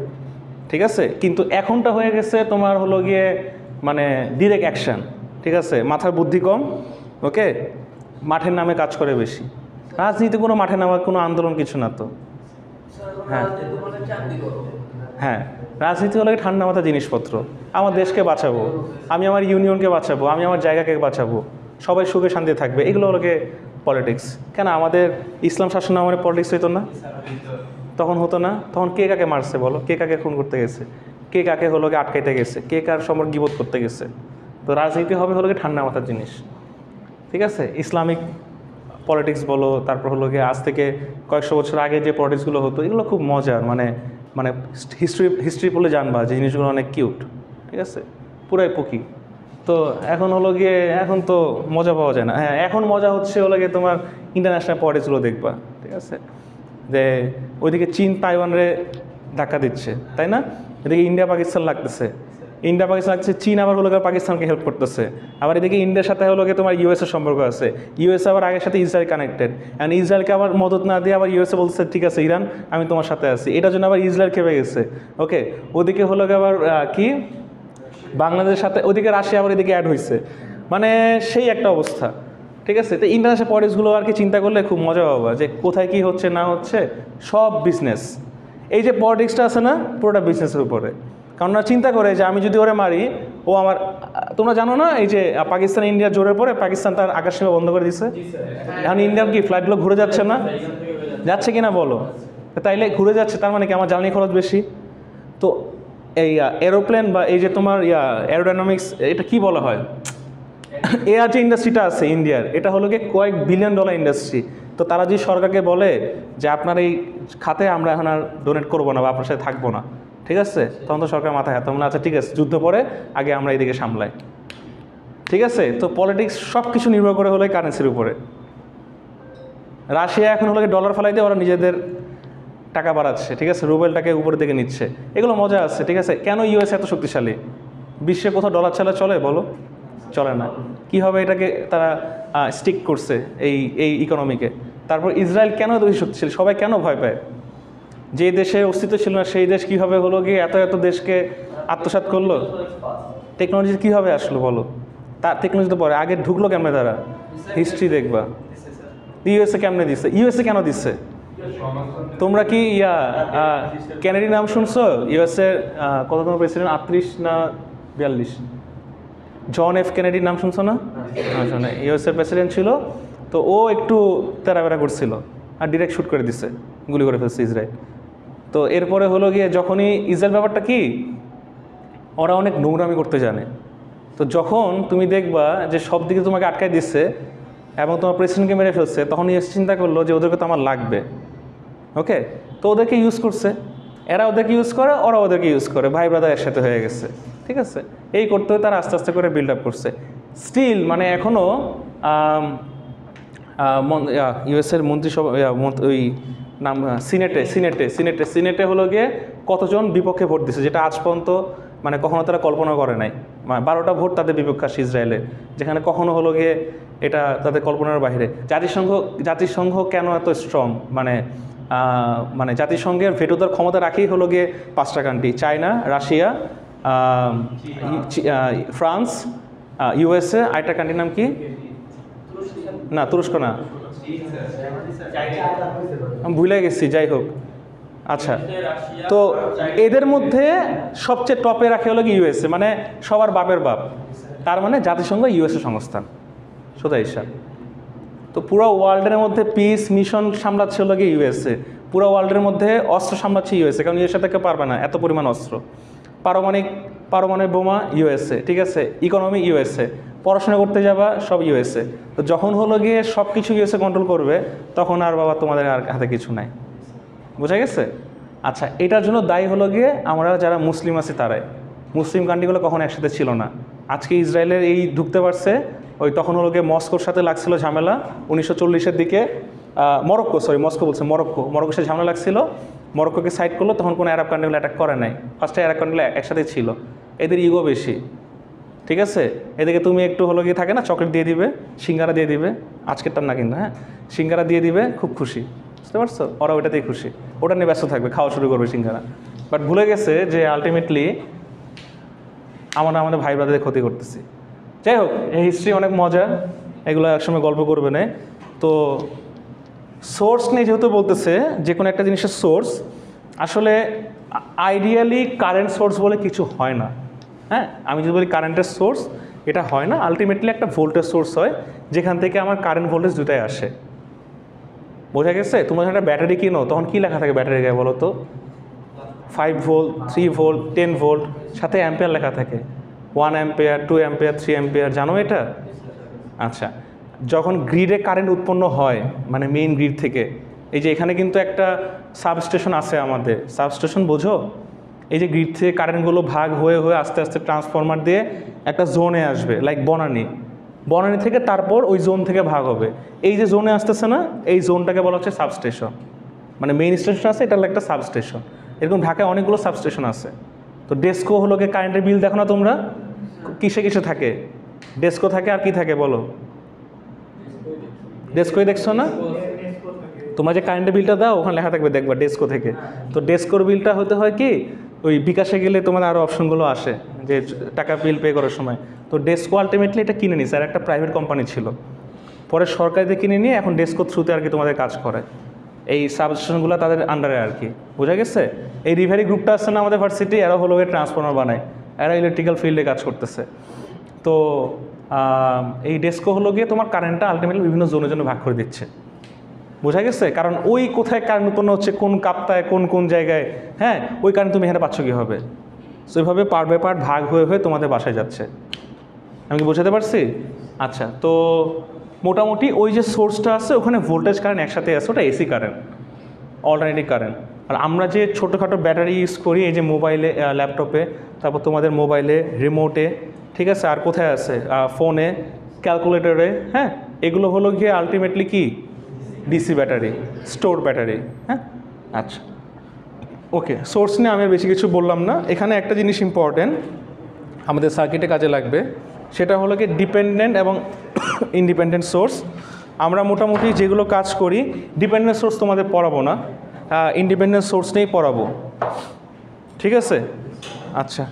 ঠিক আছে। কিন্তু এখনটা হয়ে গেছে তোমার হলো গিয়ে মানে ডিরেক্ট অ্যাকশন, ঠিক আছে, মাথার বুদ্ধি কম। ওকে, মাঠের নামে কাজ করে বেশি। রাজনীতি কোনো মাঠে নামার কোনো আন্দোলন কিছু না তো। হ্যাঁ হ্যাঁ, রাজনীতি হলো ঠান্ডা মাথা জিনিসপত্র। আমার দেশকে বাঁচাবো, আমি আমার ইউনিয়নকে বাঁচাবো, আমি আমার জায়গাকে বাঁচাবো, সবাই সুখে শান্তি থাকবে, এগুলো হলো পলিটিক্স। কেন আমাদের ইসলাম শাসন আমলে পলিটিক্স হইতো না? তখন হতো না? তখন কে কাকে মারছে বলো? কে কাকে খুন করতে গেছে? কে কাকে হলো আটকাইতে গেছে? কে কার সম্পর্কে গীবত করতে গেছে? তো রাজনীতি হবে হলো ঠান্ডা মাথার জিনিস, ঠিক আছে। ইসলামিক পলিটিক্স বলো, তারপর হলো গিয়ে আজ থেকে কয়েকশো বছর আগে যে পলিটিক্সগুলো হতো, এগুলো খুব মজার। মানে মানে হিস্ট্রি বলে জানবা যে জিনিসগুলো অনেক কিউট, ঠিক আছে, পুরাই পকি। তো এখন হলো গিয়ে এখন তো মজা পাওয়া যায় না। হ্যাঁ, এখন মজা হচ্ছে হলো গিয়ে তোমার ইন্টারন্যাশনাল পলিটিক্সগুলো দেখবা, ঠিক আছে, যে ওইদিকে চীন তাইওয়ানরে ধাক্কা দিচ্ছে, তাই না? এদিকে ইন্ডিয়া পাকিস্তান লাগতেছে, ইন্ডিয়া পাকিস্তান লাগছে, চীন আবার হলো পাকিস্তানকে হেল্প করতেছে। আবার এদিকে ইন্ডিয়ার সাথে হলো তোমার ইউএসএর সম্পর্ক আছে, ইউএসএ আবার আগের সাথে ইসরায়েল কানেক্টেড, অ্যান্ড ইসরায়েলকে আবার মদত না দিয়ে আবার ইউএসএ বলছে ঠিক আছে ইরান আমি তোমার সাথে আছি, এটার জন্য আবার ইসরায়েল খেপে গেছে। ওকে, ওদিকে হলো আবার কি বাংলাদেশের সাথে, ওদিকে রাশিয়া আবার এদিকে অ্যাড হয়েছে, মানে সেই একটা অবস্থা, ঠিক আছে। তো ইন্টারন্যাশনাল পলিটিক্সগুলো আর কি চিন্তা করলে খুব মজা পাবা যে কোথায় কি হচ্ছে না হচ্ছে, সব বিজনেস। এই যে পলিটিক্সটা আছে না, পুরোটা বিজনেসের উপরে। কারণ ওরা চিন্তা করে যে আমি যদি ওরে মারি, ও আমার, তোমরা জানো না এই যে পাকিস্তান ইন্ডিয়া জোরের পরে পাকিস্তান তার আকাশসীমা বন্ধ করে দিচ্ছে, এখন ইন্ডিয়ার কি ফ্লাইটগুলো ঘুরে যাচ্ছে না, যাচ্ছে কিনা বলো? তাইলে ঘুরে যাচ্ছে, তার মানে কি আমার জ্বালানি খরচ বেশি। তো এই এরোপ্লেন বা এই যে তোমার অ্যারোডাইনামিক্স, এটা কি বলা হয়, এয়ার যে ইন্ডাস্ট্রিটা আছে ইন্ডিয়ার, এটা হলো গিয়ে কয়েক বিলিয়ন ডলার ইন্ডাস্ট্রি। তো তারা যদি সরকারকে বলে যে আপনার এই খাতে আমরা এখন আর ডোনেট করবো না বা আপনার সাথে থাকবো না, ঠিক আছে, তখন তো সরকার মাথায় হাত, তখন আচ্ছা ঠিক আছে যুদ্ধ পরে আগে আমরা এইদিকে সামলাই, ঠিক আছে। তো পলিটিক্স সব কিছু নির্ভর করে হলো কারেন্সির উপরে। রাশিয়া এখন হলো ডলার ফেলাই দিয়ে ওরা নিজেদের টাকা বাড়াচ্ছে, ঠিক আছে, রুবেলটাকে উপরের দিকে নিচ্ছে, এগুলো মজা আছে, ঠিক আছে। কেন ইউএস এত শক্তিশালী? বিশ্বে কোথাও ডলার ছাড়া চলে বলো? চলে না। কী হবে এটাকে তারা স্টিক করছে এই এই ইকোনমিকে। তারপর ইসরায়েল কেন এত বেশি শক্তিশালী? সবাই কেন ভয় পায়? যে দেশের অস্তিত্ব ছিল না সেই দেশ কীভাবে হলো গিয়ে এত এত দেশকে আত্মসাৎ করলো? টেকনোলজি কীভাবে আসলো বলো? তার টেকনোলজি তো পরে, আগে ঢুকলো কেমনে তারা? হিস্ট্রি দেখবা। ইউএসএ কেমনে দিচ্ছে? ইউএসএ কেন দিচ্ছে? তোমরা কি কেনেডি নাম শুনছো? ইউএসএ কততম প্রেসিডেন্ট, 38 না 42? জন এফ কেনেডির নাম শুনছো না? শোনে, ইউএসএর প্রেসিডেন্ট ছিল, তো ও একটু তেরাবেরা করছিল আর ডিরেক্ট শ্যুট করে দিচ্ছে, গুলি করে ফেলছে ইসরায়েল। তো এরপরে হলো গিয়ে যখনই ইসরায়েল ব্যাপারটা কি, ওরা অনেক নোংরামি করতে জানে। তো যখন তুমি দেখবা যে সব দিকে তোমাকে আটকায় দিচ্ছে এবং তোমার প্রেসিডেন্টকে মেরে ফেলছে, তখন ইউএস চিন্তা করলো যে ওদেরকে তো আমার লাগবে। ওকে, তো ওদেরকে ইউজ করছে, এরা ওদেরকে ইউজ করে, ওরা ওদেরকে ইউজ করে, ভাই ব্রাদার একসাথে হয়ে গেছে, ঠিক আছে। এই করতে হয়ে তারা আস্তে আস্তে করে বিল্ড আপ করছে। স্টিল মানে এখনও ইউএসের মন্ত্রিসভা ওই নাম সিনেটে হলো গিয়ে কতজন বিপক্ষে ভোট দিচ্ছে, যেটা আজ পর্যন্ত মানে কখনো তারা কল্পনা করে নাই। 12টা ভোট তাদের বিপক্ষে আসে ইসরায়েলের, যেখানে কখনো হলো গিয়ে এটা তাদের কল্পনার বাইরে। জাতিসংঘ কেন এত স্ট্রং, মানে জাতিসংঘের ভেটোদার ক্ষমতা রাখেই হলো গিয়ে 5টা country, China, Russia, France, USA, আরেকটা কান্ট্রির নাম কি, না তুরস্ক না, আমি ভুলে গেছি, যাই হোক। আচ্ছা, তো এদের মধ্যে সবচেয়ে টপে রাখে হলো কি ইউএসএ, মানে সবার বাপের বাপ, তার মানে জাতিসংঘ ইউএসএ সংস্থান, সোজা হিসাব। তো পুরো ওয়ার্ল্ডের মধ্যে পিস মিশন সামলাচ্ছে হলো কি ইউএসএ, পুরো ওয়ার্ল্ডের মধ্যে অস্ত্র সামলাচ্ছে ইউএসএ, কারণ ইউএসএ থেকে পারবে না এত পরিমাণ অস্ত্র। পারমাণবিক বোমা ইউএসএ, ঠিক আছে, ইকোনমি ইউএসএ, পড়াশোনা করতে যাবা সব ইউএসএ। তো যখন হলো গিয়ে সব কিছু ইউএসএ কন্ট্রোল করবে, তখন আর বাবা তোমাদের আর হাতে কিছু নাই। বোঝা গেছে? আচ্ছা, এটার জন্য দায়ী হলো গিয়ে আমরা যারা মুসলিম আছি তারাই। মুসলিম কান্ট্রিগুলো কখনো একসাথে ছিল না। আজকে ইসরায়েলের এই ঢুকতে পারছে, ওই তখন হলো গিয়ে মস্কোর সাথে লাগছিল ঝামেলা 1940-এর দিকে। মস্কোর সাথে ঝামেলা লাগছিল, মরক্কোকে সাইড করলো, তখন কোনো আরব কান্ট্রিগুলো অ্যাটাক করে নাই। ফার্স্টে আরব কান্ট্রিগুলো একসাথে ছিল, এদের ইগো বেশি, ঠিক আছে। এদিকে তুমি একটু হলো গিয়ে থাকে না, চকলেট দিয়ে দিবে, সিঙ্গারা দিয়ে দিবে, আজকেরটার না কিন্তু, হ্যাঁ, সিঙ্গারা দিয়ে দিবে, খুব খুশি, বুঝতে পারছো? ওরা ওইটাতেই খুশি, ওটা নিয়ে ব্যস্ত থাকবে, খাওয়া শুরু করবে সিঙ্গারা। বাট ভুলে গেছে যে আলটিমেটলি আমরা আমাদের ভাই ব্রাদারদের ক্ষতি করতেছি। যাই হোক, এই হিস্ট্রি অনেক মজা, এগুলো একসময় গল্প করবে না। তো সোর্স নিয়ে যেহেতু বলতেছে, যে কোনো একটা জিনিসের সোর্স, আসলে আইডিয়ালি কারেন্ট সোর্স বলে কিছু হয় না। হ্যাঁ, আমি যদি বলি কারেন্টের সোর্স, এটা হয় না। আলটিমেটলি একটা ভোল্টেজ সোর্স হয়, যেখান থেকে আমার কারেন্ট ভোল্টেজ দুটাই আসে। বোঝা গেছে? তোমরা যখন একটা ব্যাটারি কিনো, তখন কী লেখা থাকে ব্যাটারি গায়ে বলো তো? 5 ভোল্ট, 3 ভোল্ট, 10 ভোল্ট, সাথে অ্যাম্পিয়ার লেখা থাকে, 1 অ্যাম্পিয়ার, 2 অ্যাম্পিয়ার, 3 অ্যাম্পিয়ার, জানো এটা? আচ্ছা, যখন গ্রিডে কারেন্ট উৎপন্ন হয়, মানে মেইন গ্রিড থেকে, এই যে এখানে কিন্তু একটা সাবস্টেশন আছে আমাদের, সাবস্টেশন বোঝো? এই যে গ্রিড থেকে কারেন্টগুলো ভাগ হয়ে হয়ে আস্তে আস্তে ট্রান্সফরমার দিয়ে একটা জোনে আসবে, লাইক বনানী থেকে তারপর ওই জোন থেকে ভাগ হবে। এই যে জোনে আসতেছে না, এই জোনটাকে বলা হচ্ছে সাবস্টেশন। মানে মেইন স্টেশন আছে, এটা হলো একটা সাবস্টেশন। এরকম ঢাকায় অনেকগুলো সাবস্টেশন আছে। তো ডেস্কো হলো গিয়ে কারেন্টের বিল দেখো না তোমরা, কিসে কিসে থাকে? ডেস্কো থাকে, আর কি থাকে বলো? ডেস্কোই দেখছো না? তোমরা যে কারেন্টের বিলটা দাও, ওখানে লেখা থাকবে, দেখবা ডেস্কো থেকে। তো ডেস্কোর বিলটা হতে হয় কি, ওই বিকাশে গেলে তোমাদের আরও অপশনগুলো আসে, যে টাকা বিল পে করার সময়। তো ডেস্কো আলটিমেটলি এটা কিনে নিছে, আর একটা প্রাইভেট কোম্পানি ছিল, পরে সরকারিতে কিনে নিয়ে এখন ডেস্কো থ্রুতে আর কি তোমাদের কাজ করে, এই সাবস্টেশনগুলো তাদের আন্ডারে আর কি। বোঝা গেছে? এই রিভারি গ্রুপটা আছে না আমাদের ভার্সিটি, এরা হলো ট্রান্সফর্মার বানায়, এরা ইলেকট্রিক্যাল ফিল্ডে কাজ করতেছে। তো এই ডেস্কো হলো গিয়ে তোমার কারেন্টটা আলটিমেটলি বিভিন্ন জোনের জন্য ভাগ করে দিচ্ছে। বোঝা গেছে? কারণ ওই কোথায় কারেন্ট উৎপন্ন হচ্ছে, কোন কাপ্তায়, কোন জায়গায়, হ্যাঁ, ওই কারেন্ট তুমি এখানে পাচ্ছ কীভাবে? সো এইভাবে পার্ট বাই পার্ট ভাগ হয়ে হয়ে তোমাদের বাসায় যাচ্ছে। আমি কি বোঝাতে পারছি? আচ্ছা, তো মোটামুটি ওই যে সোর্সটা আছে, ওখানে ভোল্টেজ কারেন্ট একসাথে আছে, ওটা এসি কারেন্ট, অল্টারনেটিভ কারেন্ট। আর আমরা যে ছোটোখাটো ব্যাটারি ইউজ করি, এই যে মোবাইলে, ল্যাপটপে, তারপর তোমাদের মোবাইলে, রিমোটে, ঠিক আছে, আর কোথায় আছে, ফোনে, ক্যালকুলেটরে, হ্যাঁ, এগুলো হলো গিয়ে আলটিমেটলি কি ডিসি ব্যাটারি, স্টোর ব্যাটারি। হ্যাঁ, আচ্ছা, ওকে। সোর্স নিয়ে আমি বেশি কিছু বললাম না। এখানে একটা জিনিস ইম্পর্টেন্ট আমাদের সার্কিটে কাজে লাগবে, সেটা হলো কি ডিপেন্ডেন্ট এবং ইন্ডিপেন্ডেন্ট সোর্স। আমরা মোটামুটি যেগুলো কাজ করি, ডিপেন্ডেন্ট সোর্স তোমাদের পড়াবো না, ইন্ডিপেন্ডেন্ট সোর্স নিয়েই পড়াবো, ঠিক আছে? আচ্ছা,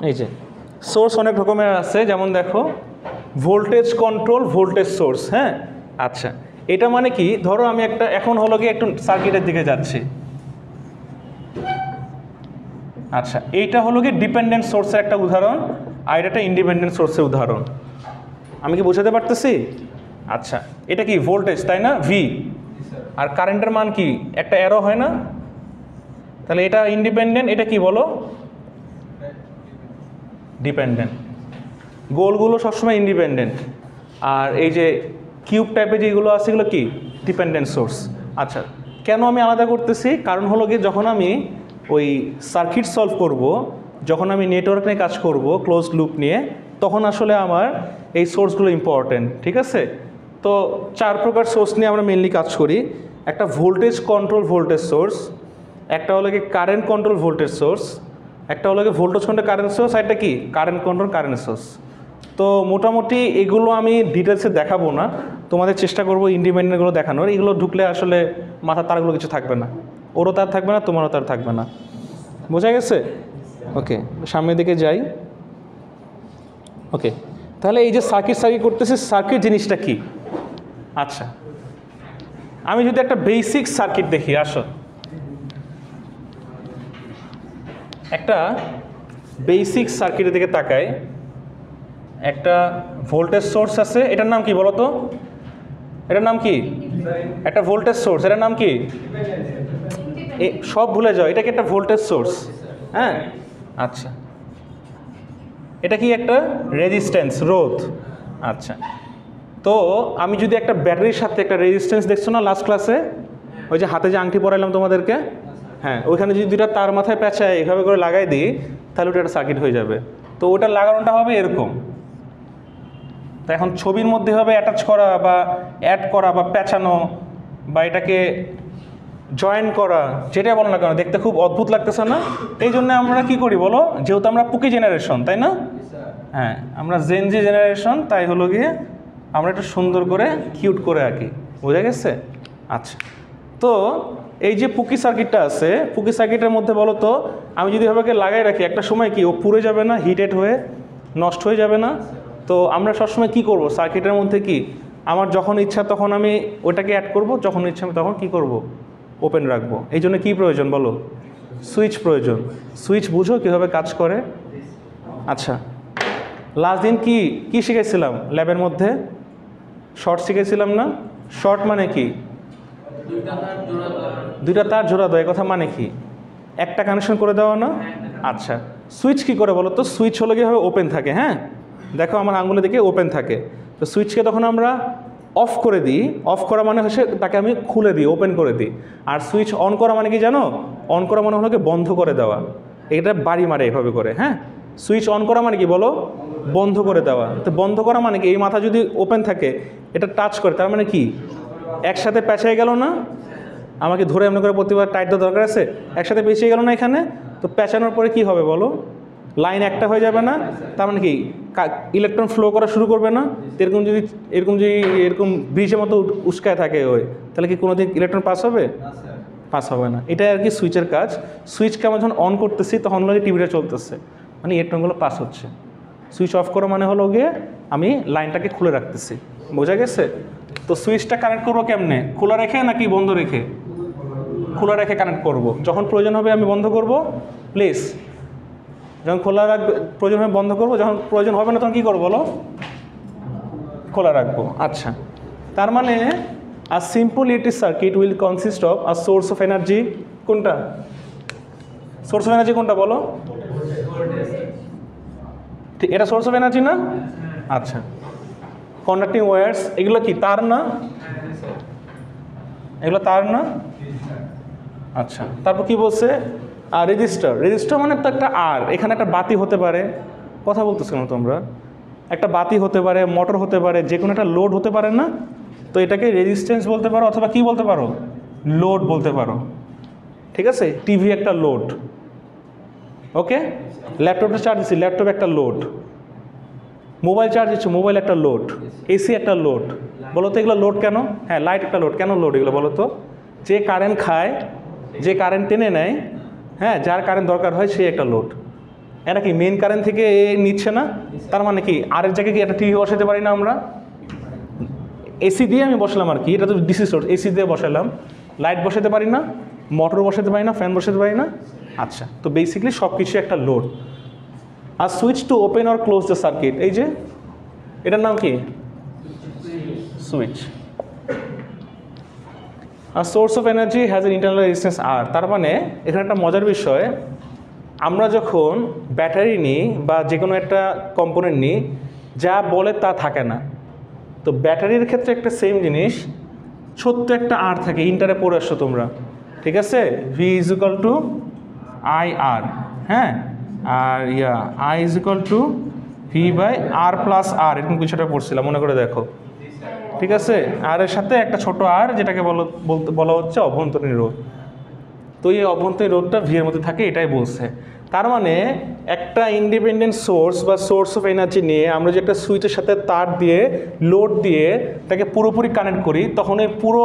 এই যে সোর্স অনেক রকমের আছে, যেমন দেখো ভোল্টেজ কন্ট্রোল ভোল্টেজ সোর্স। হ্যাঁ, আচ্ছা, এটা মানে কি, ধরো আমি একটা, এখন হলো কি একটু সার্কিটের দিকে যাচ্ছি, আচ্ছা, এইটা হলো কি ডিপেন্ডেন্ট সোর্সের একটা উদাহরণ, আর এটা একটা ইন্ডিপেন্ডেন্ট সোর্সের উদাহরণ। আমি কি বোঝাতে পারতেছি? আচ্ছা, এটা কি ভোল্টেজ, তাই না, ভি, আর কারেন্টের মান কি একটা অ্যারো হয় না? তাহলে এটা ইন্ডিপেন্ডেন্ট, এটা কি বলো? ডিপেন্ডেন্ট। গোলগুলো সবসময় ইন্ডিপেন্ডেন্ট, আর এই যে কিউব টাইপের যেগুলো আছে, এগুলো কি ডিপেন্ডেন্ট সোর্স। আচ্ছা, কেন আমি আলাদা করতেছি? কারণ হলো কি, যখন আমি ওই সার্কিট সলভ করব, যখন আমি নেটওয়ার্ক নিয়ে কাজ করব, ক্লোজ লুপ নিয়ে, তখন আসলে আমার এই সোর্সগুলো ইম্পর্টেন্ট, ঠিক আছে? তো 4 প্রকার সোর্স নিয়ে আমরা মেনলি কাজ করি। একটা ভোল্টেজ কন্ট্রোল ভোল্টেজ সোর্স, একটা হলো কি কারেন্ট কন্ট্রোল ভোল্টেজ সোর্স, একটা হলো কি ভোল্টেজ কন্ট্রোল কারেন্ট সোর্স, আর একটা কি কারেন্ট কন্ট্রোল কারেন্ট সোর্স। তো মোটামুটি এগুলো আমি ডিটেলসে দেখাবো না, তোমাদের চেষ্টা করবো ইন্ডিপেন্ডেন্টগুলো দেখানোর। এগুলো ঢুকলে আসলে মাথার তারগুলো কিছু থাকবে না, ওরও তার থাকবে না, তোমারও তার থাকবে না। বোঝা গেছে? ওকে, সামনের দিকে যাই। ওকে, তাহলে এই যে সার্কিট সার্কিট করতেছি, সার্কিট জিনিসটা কি? আচ্ছা, আমি যদি একটা বেসিক সার্কিট দেখি, আসো একটা বেসিক সার্কিটের দিকে তাকাই। একটা ভোল্টেজ সোর্স আছে, এটার নাম কি বলো তো? এটার নাম কি? একটা ভোল্টেজ সোর্স, এটার নাম কি? সব ভুলে যাও, এটা কি একটা ভোল্টেজ সোর্স? হ্যাঁ, আচ্ছা, এটা কি একটা রেজিস্ট্যান্স, রোধ। আচ্ছা, তো আমি যদি একটা ব্যাটারির সাথে একটা রেজিস্ট্যান্স, দেখছো না লাস্ট ক্লাসে ওই যে হাতে যে আংটি পরাইলাম তোমাদেরকে, হ্যাঁ, ওইখানে যদি দুইটা তার মাথায় পেঁচায় এইভাবে করে লাগাই দিই, তাহলে ওটা একটা সার্কিট হয়ে যাবে। তো ওটা লাগানোটা হবে এরকম। তো এখন ছবির মধ্যে হবে অ্যাটাচ করা বা অ্যাড করা বা পেঁচানো বা এটাকে জয়েন করা, যেটা বলো না কেন, দেখতে খুব অদ্ভুত লাগতেছে না? এই জন্য আমরা কি করি বলো, যেহেতু আমরা পুকি জেনারেশন, তাই না? হ্যাঁ, আমরা জেনজি জেনারেশন, তাই হলো গিয়ে আমরা একটু সুন্দর করে কিউট করে আঁকি। বোঝা গেছে? আচ্ছা, তো এই যে পুকি সার্কিটটা আছে, পুকি সার্কিটের মধ্যে বলো তো, আমি যদি এভাবে লাগাই রাখি, একটা সময় কি ও পুড়ে যাবে না? হিটেড হয়ে নষ্ট হয়ে যাবে না? তো আমরা সবসময় কি করব সার্কিটের মধ্যে, কি আমার যখন ইচ্ছা তখন আমি ওটাকে অ্যাড করব, যখন ইচ্ছা আমি তখন কি করব, ওপেন রাখবো। এই জন্য কী প্রয়োজন বলো? সুইচ প্রয়োজন। সুইচ বুঝো কীভাবে কাজ করে? আচ্ছা, লাস্ট দিন কি শিখেছিলাম ল্যাবের মধ্যে? শর্ট শিখেছিলাম না? শর্ট মানে কি? দুইটা তার জোড়া দেওয়া। কথা মানে কি? একটা কানেকশন করে দেওয়া না? আচ্ছা, সুইচ কি করে বলো তো? সুইচ হলো কীভাবে ওপেন থাকে, হ্যাঁ, দেখো আমার আঙুলে দিকে ওপেন থাকে। তো সুইচকে তখন আমরা অফ করে দিই। অফ করা মানে হচ্ছে তাকে আমি খুলে দিই, ওপেন করে দিই। আর সুইচ অন করা মানে কি জানো? অন করা মানে হলো কি বন্ধ করে দেওয়া। এটা বাড়ি মারে এভাবে করে, হ্যাঁ। সুইচ অন করা মানে কি বলো? বন্ধ করে দেওয়া। তো বন্ধ করা মানে কি? এই মাথা যদি ওপেন থাকে, এটা টাচ করে, তার মানে কি একসাথে পেঁচাই গেল না? আমাকে ধরে এমনি করে প্রতিবার টাইট দেওয়ার দরকার আছে? একসাথে পেঁচিয়ে গেল না এখানে? তো পেঁচানোর পরে কি হবে বলো? লাইন একটা হয়ে যাবে না? তার মানে কি ইলেকট্রন ফ্লো করা শুরু করবে না? এরকম ব্রিজের মতো উস্কায় থাকে ওই, তাহলে কি কোনোদিন ইলেকট্রন পাস হবে? পাস হবে না। এটাই আর কি সুইচের কাজ। সুইচকে আমরা যখন অন করতেছি তখন হলো টিভিটা চলতেছে, মানে ইলেকট্রনগুলো পাস হচ্ছে। সুইচ অফ করা মানে হলো গিয়ে আমি লাইনটাকে খুলে রাখতেছি। বোঝা গেছে? তো সুইচটা কানেক্ট করবো কেমনে? খোলা রেখে নাকি বন্ধ রেখে? খোলা রেখে কানেক্ট করব। যখন প্রয়োজন হবে আমি বন্ধ করব, প্লিজ। যখন খোলা রাখবে প্রয়োজন হবে বন্ধ করব, যখন প্রয়োজন হবে না তখন কী করবো বলো? খোলা রাখবো। আচ্ছা, তার মানে a simple electric circuit will consist of a source of energy. কোনটা সোর্স অফ এনার্জি? কোনটা বলো? ঠিক, এটা সোর্স অফ এনার্জি না? আচ্ছা, কন্ডাক্টিং ওয়্যারস, এগুলো কি তার না? এগুলো তার না? আচ্ছা, তারপর কি বলছে? আর রেজিস্টার। রেজিস্টার মানে তো একটা আর, এখানে একটা বাতি হতে পারে। কথা বলতেছো না তোমরা? একটা বাতি হতে পারে, মোটর হতে পারে, যে কোনো একটা লোড হতে পারে না? তো এটাকে রেজিস্ট্যান্স বলতে পারো, অথবা কি বলতে পারো? লোড বলতে পারো। ঠিক আছে, টিভি একটা লোড। ওকে, ল্যাপটপটা চার্জ দিচ্ছি, ল্যাপটপ একটা লোড। মোবাইল চার্জ দিচ্ছি, মোবাইল একটা লোড। এসি একটা লোড। বলো তো এগুলো লোড কেন? হ্যাঁ, লাইট একটা লোড। কেন লোড এগুলো বলো তো? যে কারেন্ট খায়, যে কারেন্ট টেনে নেয়, হ্যাঁ, যার কারেন্ট দরকার হয় সে একটা লোড। এটা কি মেন কারেন্ট থেকে নিচ্ছে না? তার মানে কি আরেক জায়গায় কি একটা টিভি বসাতে পারি না আমরা? এসি দিয়ে আমি বসালাম আর কি, এটা তো ডিসি সোর্স, এসি দিয়ে বসালাম। লাইট বসাতে পারি না, মোটর বসাতে পারি না, ফ্যান বসাতে পারি না? আচ্ছা, তো বেসিক্যালি সব কিছু একটা লোড। আর switch to open or close the circuit, এই যে এটার নাম কি? সুইচ। আর source of energy has an internal resistance R. তার মানে এখানে একটা মজার বিষয়, আমরা যখন ব্যাটারি নিই বা যে কোনো একটা কম্পোনেন্ট নিই, যা বলে তা থাকে না। তো ব্যাটারির ক্ষেত্রে একটা সেম জিনিস, ছোট্ট একটা আর থাকে। ইন্টারে পড়ে আসছো তোমরা, ঠিক আছে? V is equal to I R, হ্যাঁ, আর I is equal to V by R plus R, এরকম কিছুটা পড়ছিলাম, মনে করে দেখো। ঠিক আছে, আর এর সাথে একটা ছোট আর, যেটাকে বলা হচ্ছে অভ্যন্তরীণ রোধ। তো এই অভ্যন্তরীণ রোধটা ভি এর মধ্যে থাকে, এটাই বলছে। তার মানে একটা ইন্ডিপেন্ডেন্ট সোর্স বা সোর্স অফ এনার্জি নিয়ে আমরা যে একটা সুইচের সাথে তার দিয়ে লোড দিয়ে তাকে পুরোপুরি কানেক্ট করি, তখন এই পুরো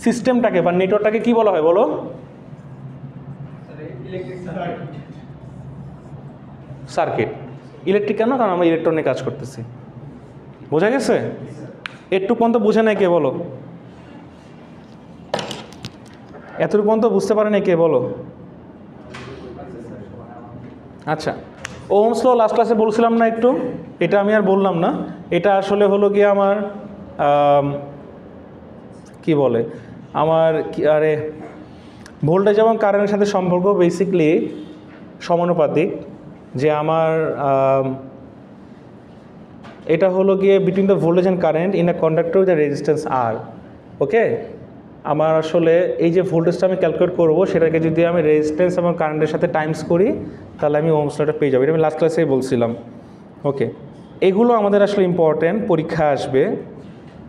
সিস্টেমটাকে বা নেটওয়ার্কটাকে কি বলা হয় বলো? সার্কিট। ইলেকট্রিক কেন? কারণ আমরা ইলেকট্রনে কাজ করতেছি। বোঝা গেছে? একটু পর্যন্ত বুঝে নাই কে বলো? এতটুকু পর্যন্ত বুঝতে পারে নাই কে বলো? আচ্ছা, ওহমস ল লাস্ট ক্লাসে বলছিলাম না একটু, এটা আমি আর বললাম না। এটা আসলে হলো গিয়ে আমার কি বলে, আমার আরে ভোল্টেজ এবং কারেন্টের সাথে সম্পর্ক বেসিকলি সমানুপাতিক। যে আমার এটা হলো গিয়ে between the voltage and current in a conductor with the resistance R. Okay, আমার আসলে এই যে ভোল্টেজটা আমি ক্যালকুলেট করবো, সেটাকে যদি আমি রেজিস্ট্যান্স এবং কারেন্টের সাথে টাইমস করি, তাহলে আমি ওহমস লটা পেয়ে যাবো। এটা আমি লাস্ট ক্লাসেই বলছিলাম। ওকে, এগুলো আমাদের আসলে ইম্পর্টেন্ট, পরীক্ষা আসবে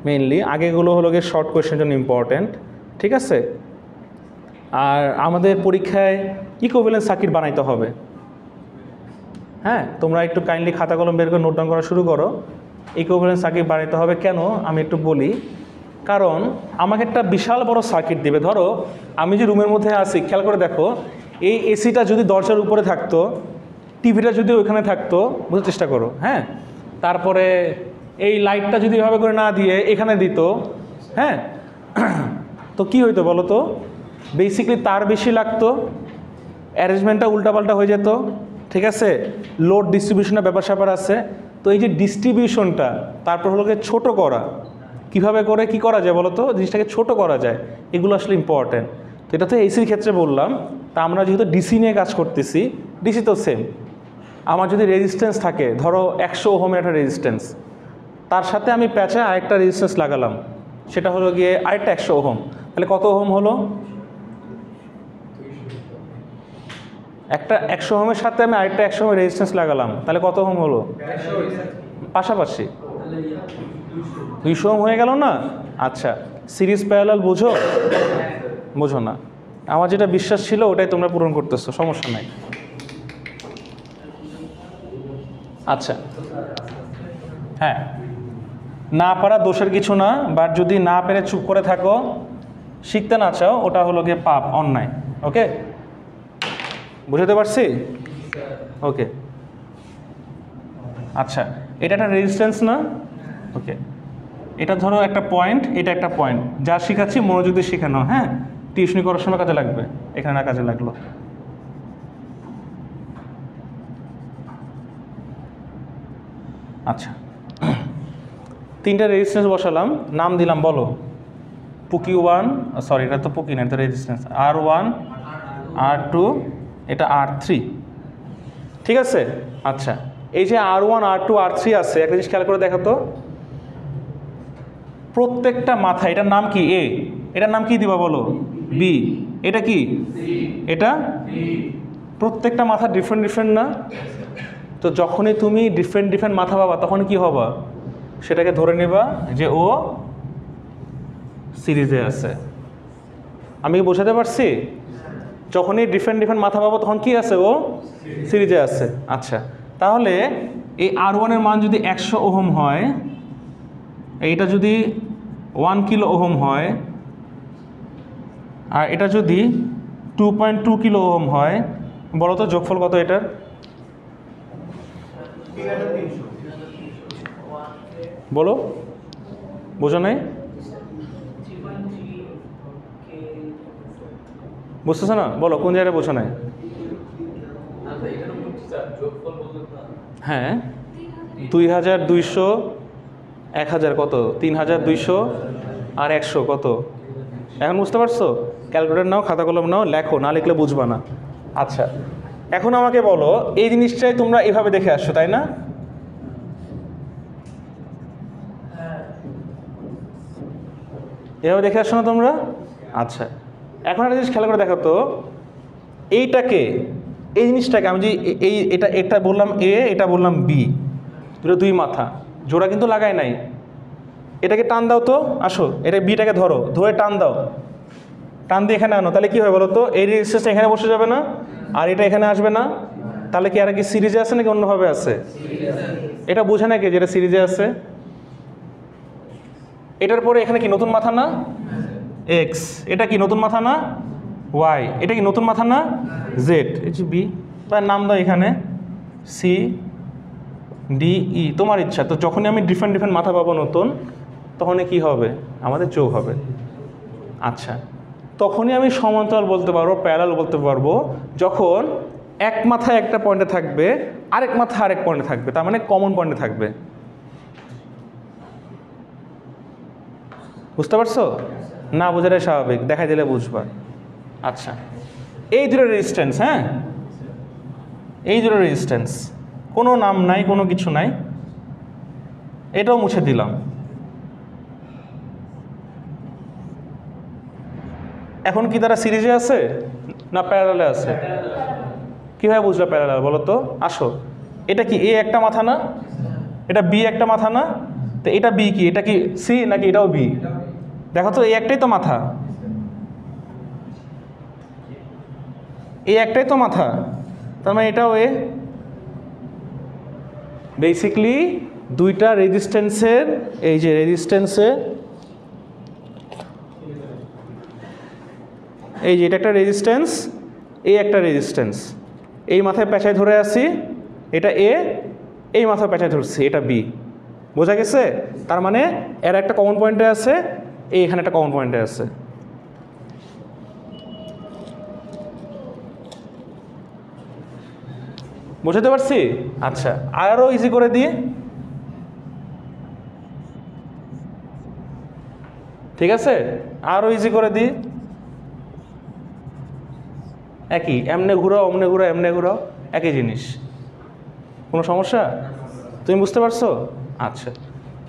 মেইনলি। আগেগুলো হলো গিয়ে শর্ট কোয়েশ্চেনের জন্য ইম্পর্টেন্ট, ঠিক আছে? আর আমাদের পরীক্ষায় ইকুইভ্যালেন্ট সার্কিট বানাইতে হবে। হ্যাঁ, তোমরা একটু কাইন্ডলি খাতা কলম বের করে নোট ডাউন করা শুরু করো। ইকুইভ্যালেন্ট সার্কিট বানাইতে হবে কেন আমি একটু বলি। কারণ আমাকে একটা বিশাল বড় সার্কিট দেবে। ধরো আমি যে রুমের মধ্যে আছি, খেয়াল করে দেখো, এই এসিটা যদি দরজার উপরে থাকতো, টিভিটা যদি ওইখানে থাকতো, বোঝার চেষ্টা করো। হ্যাঁ, তারপরে এই লাইটটা যদি এভাবে করে না দিয়ে এখানে দিত, হ্যাঁ, তো কী হইতো বলো তো? বেসিক্যালি তার বেশি লাগতো, অ্যারেঞ্জমেন্টটা উল্টাপাল্টা হয়ে যেত, ঠিক আছে? লোড ডিস্ট্রিবিউশনের ব্যাপার স্যাপার আছে। তো এই যে ডিস্ট্রিবিউশনটা, তারপর হলো গিয়ে ছোটো করা, কীভাবে করে কী করা যায় বলো তো, জিনিসটাকে ছোটো করা যায়, এগুলো আসলে ইম্পর্ট্যান্ট। তো এটা তো এসির ক্ষেত্রে বললাম। তা আমরা যেহেতু ডিসি নিয়ে কাজ করতেছি, ডিসি তো সেম। আমার যদি রেজিস্ট্যান্স থাকে, ধরো 100 ওহমের একটা রেজিস্ট্যান্স, তার সাথে আমি প্যাচে আরেকটা রেজিস্ট্যান্স লাগালাম, সেটা হলো গিয়ে আরেকটা 100 ওহম, তাহলে কত ওহম হলো? একটা 100 ওহমের সাথে আমি আরেকটা 100 ওহমের রেজিস্ট্যান্স লাগালাম, তাহলে কত ওহম হলো? পাশাপাশি 200 ওহম হয়ে গেল না? আচ্ছা, সিরিজ প্যারালাল বুঝো? বুঝো না? আমার যেটা বিশ্বাস ছিল ওটাই তোমরা পূরণ করতেছো, সমস্যা নাই। আচ্ছা, হ্যাঁ, না পারা দোষের কিছু না, বাট যদি না পেরে চুপ করে থাকো, শিখতে না চাও, ওটা হলো গিয়ে পাপ, অন্যায়। ওকে, বুঝতে পারছি? ওকে, আচ্ছা, এটা একটা রেজিস্ট্যান্স না? ওকে, এটা ধরো একটা পয়েন্ট, এটা একটা পয়েন্ট। যা শেখাচ্ছি মনোযোগ দিয়ে শেখানো, হ্যাঁ? টিউশনি করার সময় কাজে লাগবে, এখানে না কাজে লাগলো। আচ্ছা, 3টা রেজিস্ট্যান্স বসালাম, নাম দিলাম, বলো। পুকি 1, সরি এটা তো পুকি না, এটা রেজিস্ট্যান্স R1, R2, এটা R3, ঠিক আছে? আচ্ছা, এই যে R1, R2, R3 আছে, একটা জিনিস খেয়াল করে দেখো তো, প্রত্যেকটা মাথা, এটার নাম কি? এ, এটার নাম কি দিবা বলো? বি, এটা কি? এটা প্রত্যেকটা মাথা ডিফারেন্ট ডিফারেন্ট না? তো যখনই তুমি ডিফারেন্ট ডিফারেন্ট মাথা পাবা, তখন কি হবা? সেটাকে ধরে নেবা যে ও সিরিজে আছে। আমি কি বোঝাতে পারছি? যখনই ডিফারেন্ট ডিফারেন্ট মাথা পাবো, তখন কি আছে? ও সিরিজে আছে। আচ্ছা, তাহলে এই R1 এর মান যদি 100 ওহম হয়, এইটা যদি 1 কিলো ওহম হয়, আর এটা যদি 2.2 কিলো ওহম হয়, বলো তো যোগফল কত এটার? বলো, বোঝো নাই? বুঝতেছো না? বলো কোন জায়গায় বোঝো নাই? হ্যাঁ, 2200, 1000 কত? 3200 আর 100 কত? এখন বুঝতে পারছো? ক্যালকুলেটর নাও, খাতা কলম নাও, লেখো, না লিখলে বুঝবা না। আচ্ছা, এখন আমাকে বলো, এই জিনিসটাই তোমরা এভাবে দেখে আসছো, তাই না? এভাবে দেখে আসছো না তোমরা? আচ্ছা, এখন একটা জিনিস খেয়াল করে দেখো তো, এইটাকে, এই জিনিসটাকে আমি যে এটা বললাম এ, এটা বললাম বি, দুটো দুই মাথা, জোড়া কিন্তু লাগাই নাই। এটাকে টান দাও তো, আসো, এটা বিটাকে ধরো, ধরে টান দাও, টান দিয়ে এখানে আনো, তাহলে কি হয় বলো তো? এই রেজিস্ট্যান্সটা এখানে বসে যাবে না, আর এটা এখানে আসবে না, তাহলে কি আর কি সিরিজে আছে নাকি অন্যভাবে আছে? এটা বোঝে নাকি যেটা সিরিজে আছে? এটার পরে এখানে কি নতুন মাথা না? এক্স, এটা কি নতুন মাথা না? ওয়াই, এটা কি নতুন মাথা না? জেড, এই যে বি, তার নাম দাও এখানে সি, ডিই তোমার ইচ্ছা। তো যখনই আমি ডিফারেন্ট ডিফারেন্ট মাথা পাবো নতুন, তখনই কি হবে, আমাদের যোগ হবে। আচ্ছা, তখনই আমি সমান্তরাল বলতে পারবো, প্যারালাল বলতে পারবো, যখন এক মাথায় একটা পয়েন্টে থাকবে, আরেক মাথায় আরেক পয়েন্টে থাকবে, তার মানে কমন পয়েন্টে থাকবে। বুঝতে পারছো? না বোঝাটাই স্বাভাবিক, দেখাই দিলে বুঝবা। আচ্ছা, এই দুটো রেজিস্ট্যান্স, হ্যাঁ, এই দুটো রেজিস্ট্যান্স, কোনো নাম নাই, কোনো কিছু নাই, এটাও মুছে দিলাম। এখন কি তারা সিরিজে আছে না প্যারালালে আছে? কীভাবে বুঝলো প্যারালাল বলো তো? আসো, এটা কি এ একটা মাথা না, এটা বি একটা মাথা না, তো এটা বি কি, এটা কি সি নাকি এটাও বি? দেখো তো, এই একটাই তো মাথা, এই একটাই তো মাথা, তার মানে এটাও এ। বেসিকলি দুইটা রেজিস্ট্যান্সের, এই যে রেজিস্ট্যান্সে, এই যে এটা একটা রেজিস্ট্যান্স, এই একটা রেজিস্ট্যান্স, এই মাথায় পেঁচায় ধরে আছি, এটা এ, এই মাথায় পেঁচায় ধরছি, এটা বি। বোঝা গেছে? তার মানে এর একটা কমন পয়েন্টে আছে, এখানে একটা কমন পয়েন্টে আছে। বুঝতে পারছি? আচ্ছা, আরও ইজি করে দিই। ঠিক আছে, আরও ইজি করে দিই। একই, এমনে ঘুরাও, অমনে ঘুরাও, এমনে ঘুরাও, একই জিনিস। কোনো সমস্যা? তুমি বুঝতে পারছো? আচ্ছা,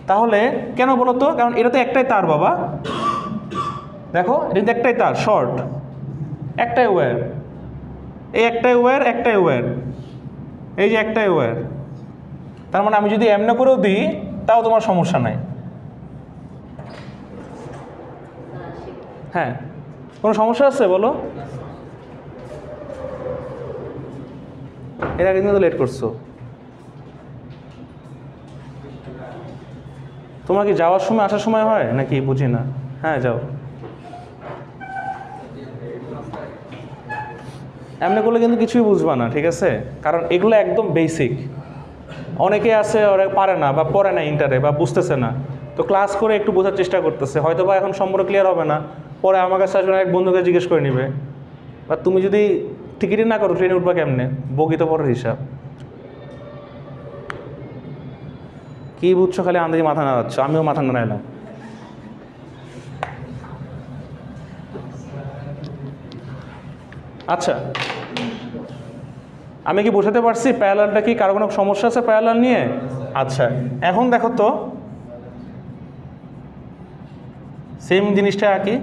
তাহলে কেন বলো তো? কারণ এটা তো একটাই তার বাবা, দেখো এটা তো একটাই তার, শর্ট, একটাই ওয়্যার, এই একটাই ওয়্যার, একটাই ওয়্যার, এই যে একটাই ওয়্যার। তার মানে আমি যদি এমনে করেও দিই তাও তোমার সমস্যা নাই। হ্যাঁ, কোনো সমস্যা আছে বলো? এর আগে কিন্তু লেট করছো। তোমার কি যাওয়ার সময় আসার সময় হয় নাকি? বুঝি না। হ্যাঁ, যাও। এমনি করলে কিন্তু কিছুই বুঝবা না, ঠিক আছে? কারণ এগুলো একদম বেসিক। অনেকে আছে ওরা পারে না বা পড়ে না ইন্টারে বা বুঝতেছে না, তো ক্লাস করে একটু বোঝার চেষ্টা করতেছে, হয়তো বা এখন সম্পূর্ণ ক্লিয়ার হবে না, পরে আমার কাছে আসবে, এক বন্ধুকে জিজ্ঞেস করে নিবে। বা তুমি যদি টিকিটই না করো, ট্রেনে উঠবা কেমনে? বগি তো পরের হিসাব। কি বুঝছো? খালি আন্দাজি মাথা নাড়াচ্ছ, আমিও মাথা নাড়াইলাম। আচ্ছা, আমি কি বোঝাতে পারছি প্যারালালটা কি? কারো কোনো সমস্যা আছে প্যারালাল নিয়ে? আচ্ছা, এখন দেখো তো, সেম জিনিসটা আঁকি।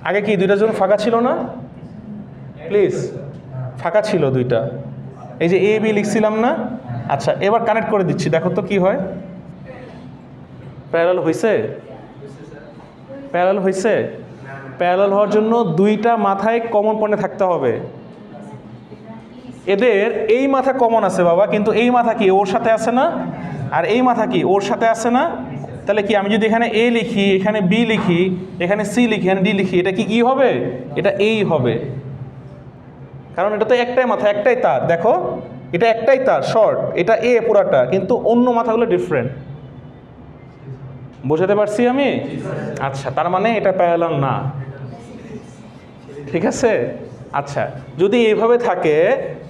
আগে কি দুইটার জন্য ফাঁকা ছিল না? প্লিজ, ফাঁকা ছিল দুইটা, এই যে এ বি লিখছিলাম না? আচ্ছা, এবার কানেক্ট করে দিচ্ছি, দেখো তো কি হয়। প্যারালাল হয়েছে? প্যারালাল হয়েছে? প্যারালাল হওয়ার জন্য দুইটা মাথায় কমন পয়েন্টে থাকতে হবে। এদের এই মাথা কমন আছে বাবা, কিন্তু এই মাথা কি ওর সাথে আছে না? আর এই মাথা কি ওর সাথে আছে না? তাহলে কি আমি যদি এখানে এ লিখি, এখানে বি লিখি, এখানে সি লিখি, এখানে ডি লিখি, এটা কি ই হবে? এটা এই হবে, কারণ এটা তো একটাই মাথা, একটাই তার। দেখো, এটা একটাই তার, শর্ট, এটা এ পুরাটা, কিন্তু অন্য মাথাগুলো ডিফারেন্ট। বোঝাতে পারছি আমি? আচ্ছা, তার মানে এটা প্যারালাল না, ঠিক আছে? আচ্ছা, যদি এইভাবে থাকে,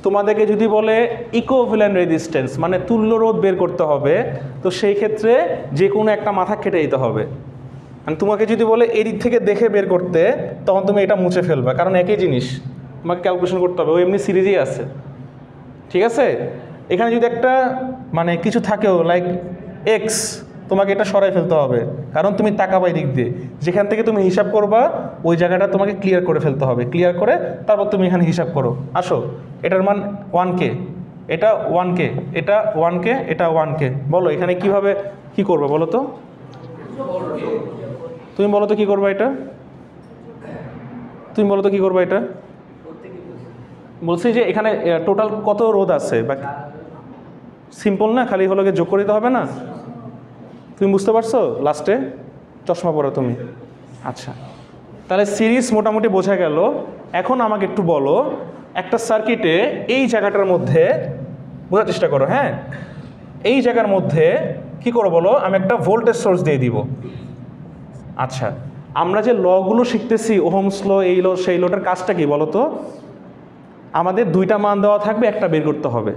তোমাদেরকে যদি বলে ইকুইভ্যালেন্ট রেজিস্ট্যান্স, মানে তুল্য রোধ বের করতে হবে, তো সেই ক্ষেত্রে যে কোনো একটা মাথা কেটে দিতে হবে। মানে তোমাকে যদি বলে এদিক থেকে দেখে বের করতে, তখন তুমি এটা মুছে ফেলবে, কারণ একই জিনিস তোমাকে ক্যালকুলেশন করতে হবে, ও এমনি সিরিজেই আছে, ঠিক আছে? এখানে যদি একটা মানে কিছু থাকেও, লাইক এক্স, তোমাকে এটা সরাই ফেলতে হবে, কারণ তুমি তাকাবা এই দিক দিয়ে, যেখান থেকে তুমি হিসাব করবা ওই জায়গাটা তোমাকে ক্লিয়ার করে ফেলতে হবে, ক্লিয়ার করে তারপর তুমি এখানে হিসাব করো। আসো, এটার মান 1K, এটা 1K, এটা 1K, এটা 1K। বলো এখানে কিভাবে কি করবে বলো তো? তুমি বলো তো কি করবা এটা? তুমি বলো তো কি করবা এটা? বলছি যে এখানে টোটাল কত রোধ আছে, বা সিম্পল না, খালি হলো যোগ করে দিতে হবে না? তুমি বুঝতে পারছো? লাস্টে চশমা পড়ো তুমি। আচ্ছা, তাহলে সিরিজ মোটামুটি বোঝা গেল। এখন আমাকে একটু বলো, একটা সার্কিটে এই জায়গাটার মধ্যে বোঝার চেষ্টা করো, হ্যাঁ, এই জায়গার মধ্যে কি করবো বলো, আমি একটা ভোল্টেজ সোর্স দিয়ে দিব। আচ্ছা, আমরা যে লগুলো শিখতেছি, ওহমস ল, এই ল, সেই লটার কাজটা কি বলো তো? আমাদের দুইটা মান দেওয়া থাকবে, একটা বের করতে হবে,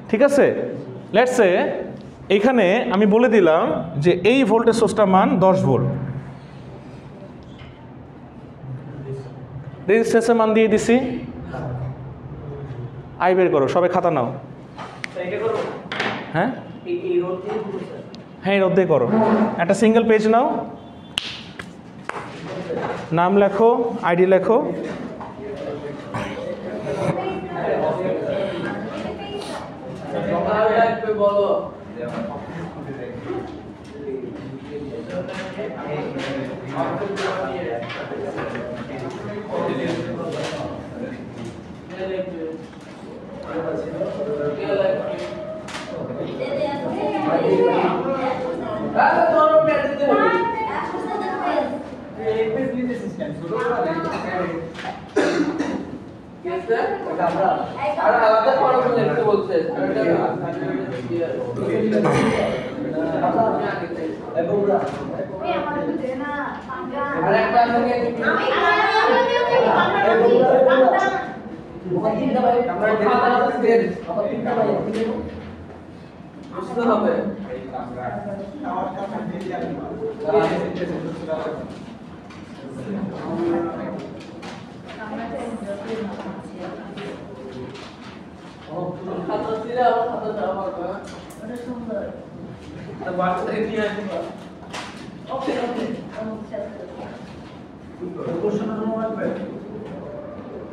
ঠিক আছে? লেটস সে এইখানে আমি বলে দিলাম যে এই ভোল্টেজ সোর্সটার মান 10 ভোল্ট, রেজিস্ট্যান্সের মান দিয়ে দিছি। আই বের করো, সবাই খাতা নাও। হ্যাঁ হ্যাঁ, এই রোদ দিয়ে করো। একটা সিঙ্গেল পেজ নাও, নাম লেখো, আইডি লেখো।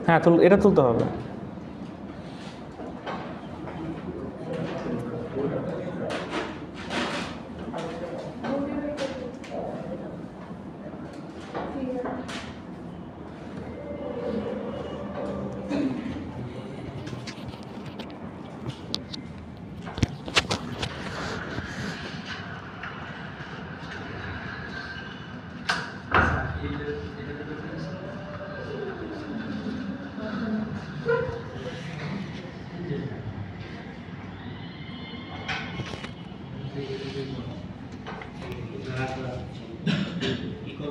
হ্যাঁ, এটা তুলতে হবে।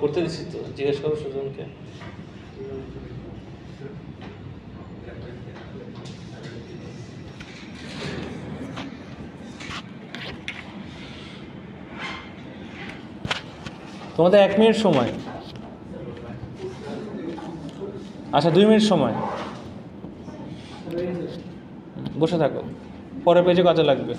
করতে দিচ্ছি তো, জিজ্ঞেস করো সুজনকে। তোমাদের 1 মিনিট সময়। আচ্ছা, 2 মিনিট সময়, বসে থাকো, পরের পেজে কাজে লাগবে।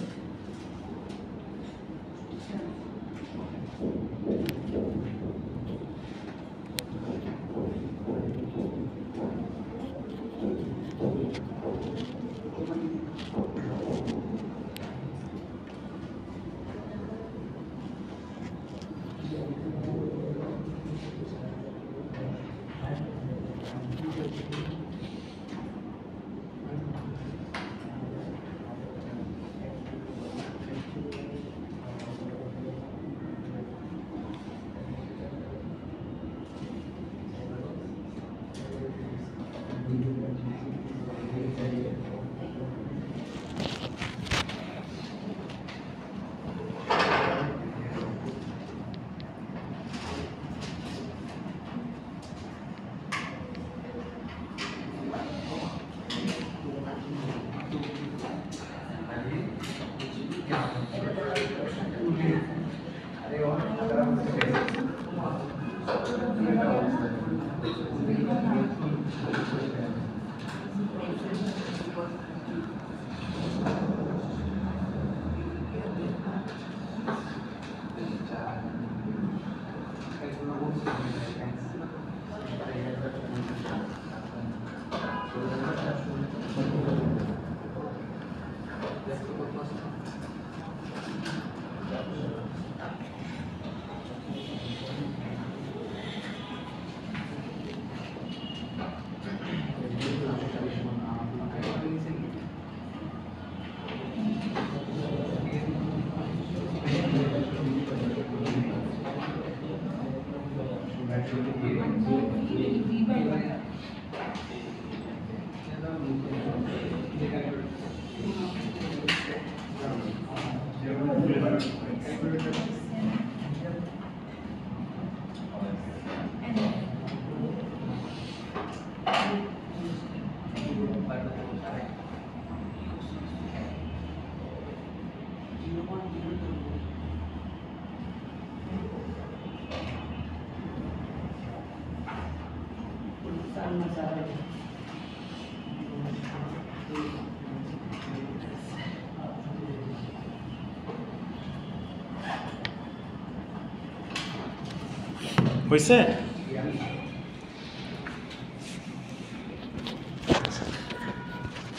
হয়েছে?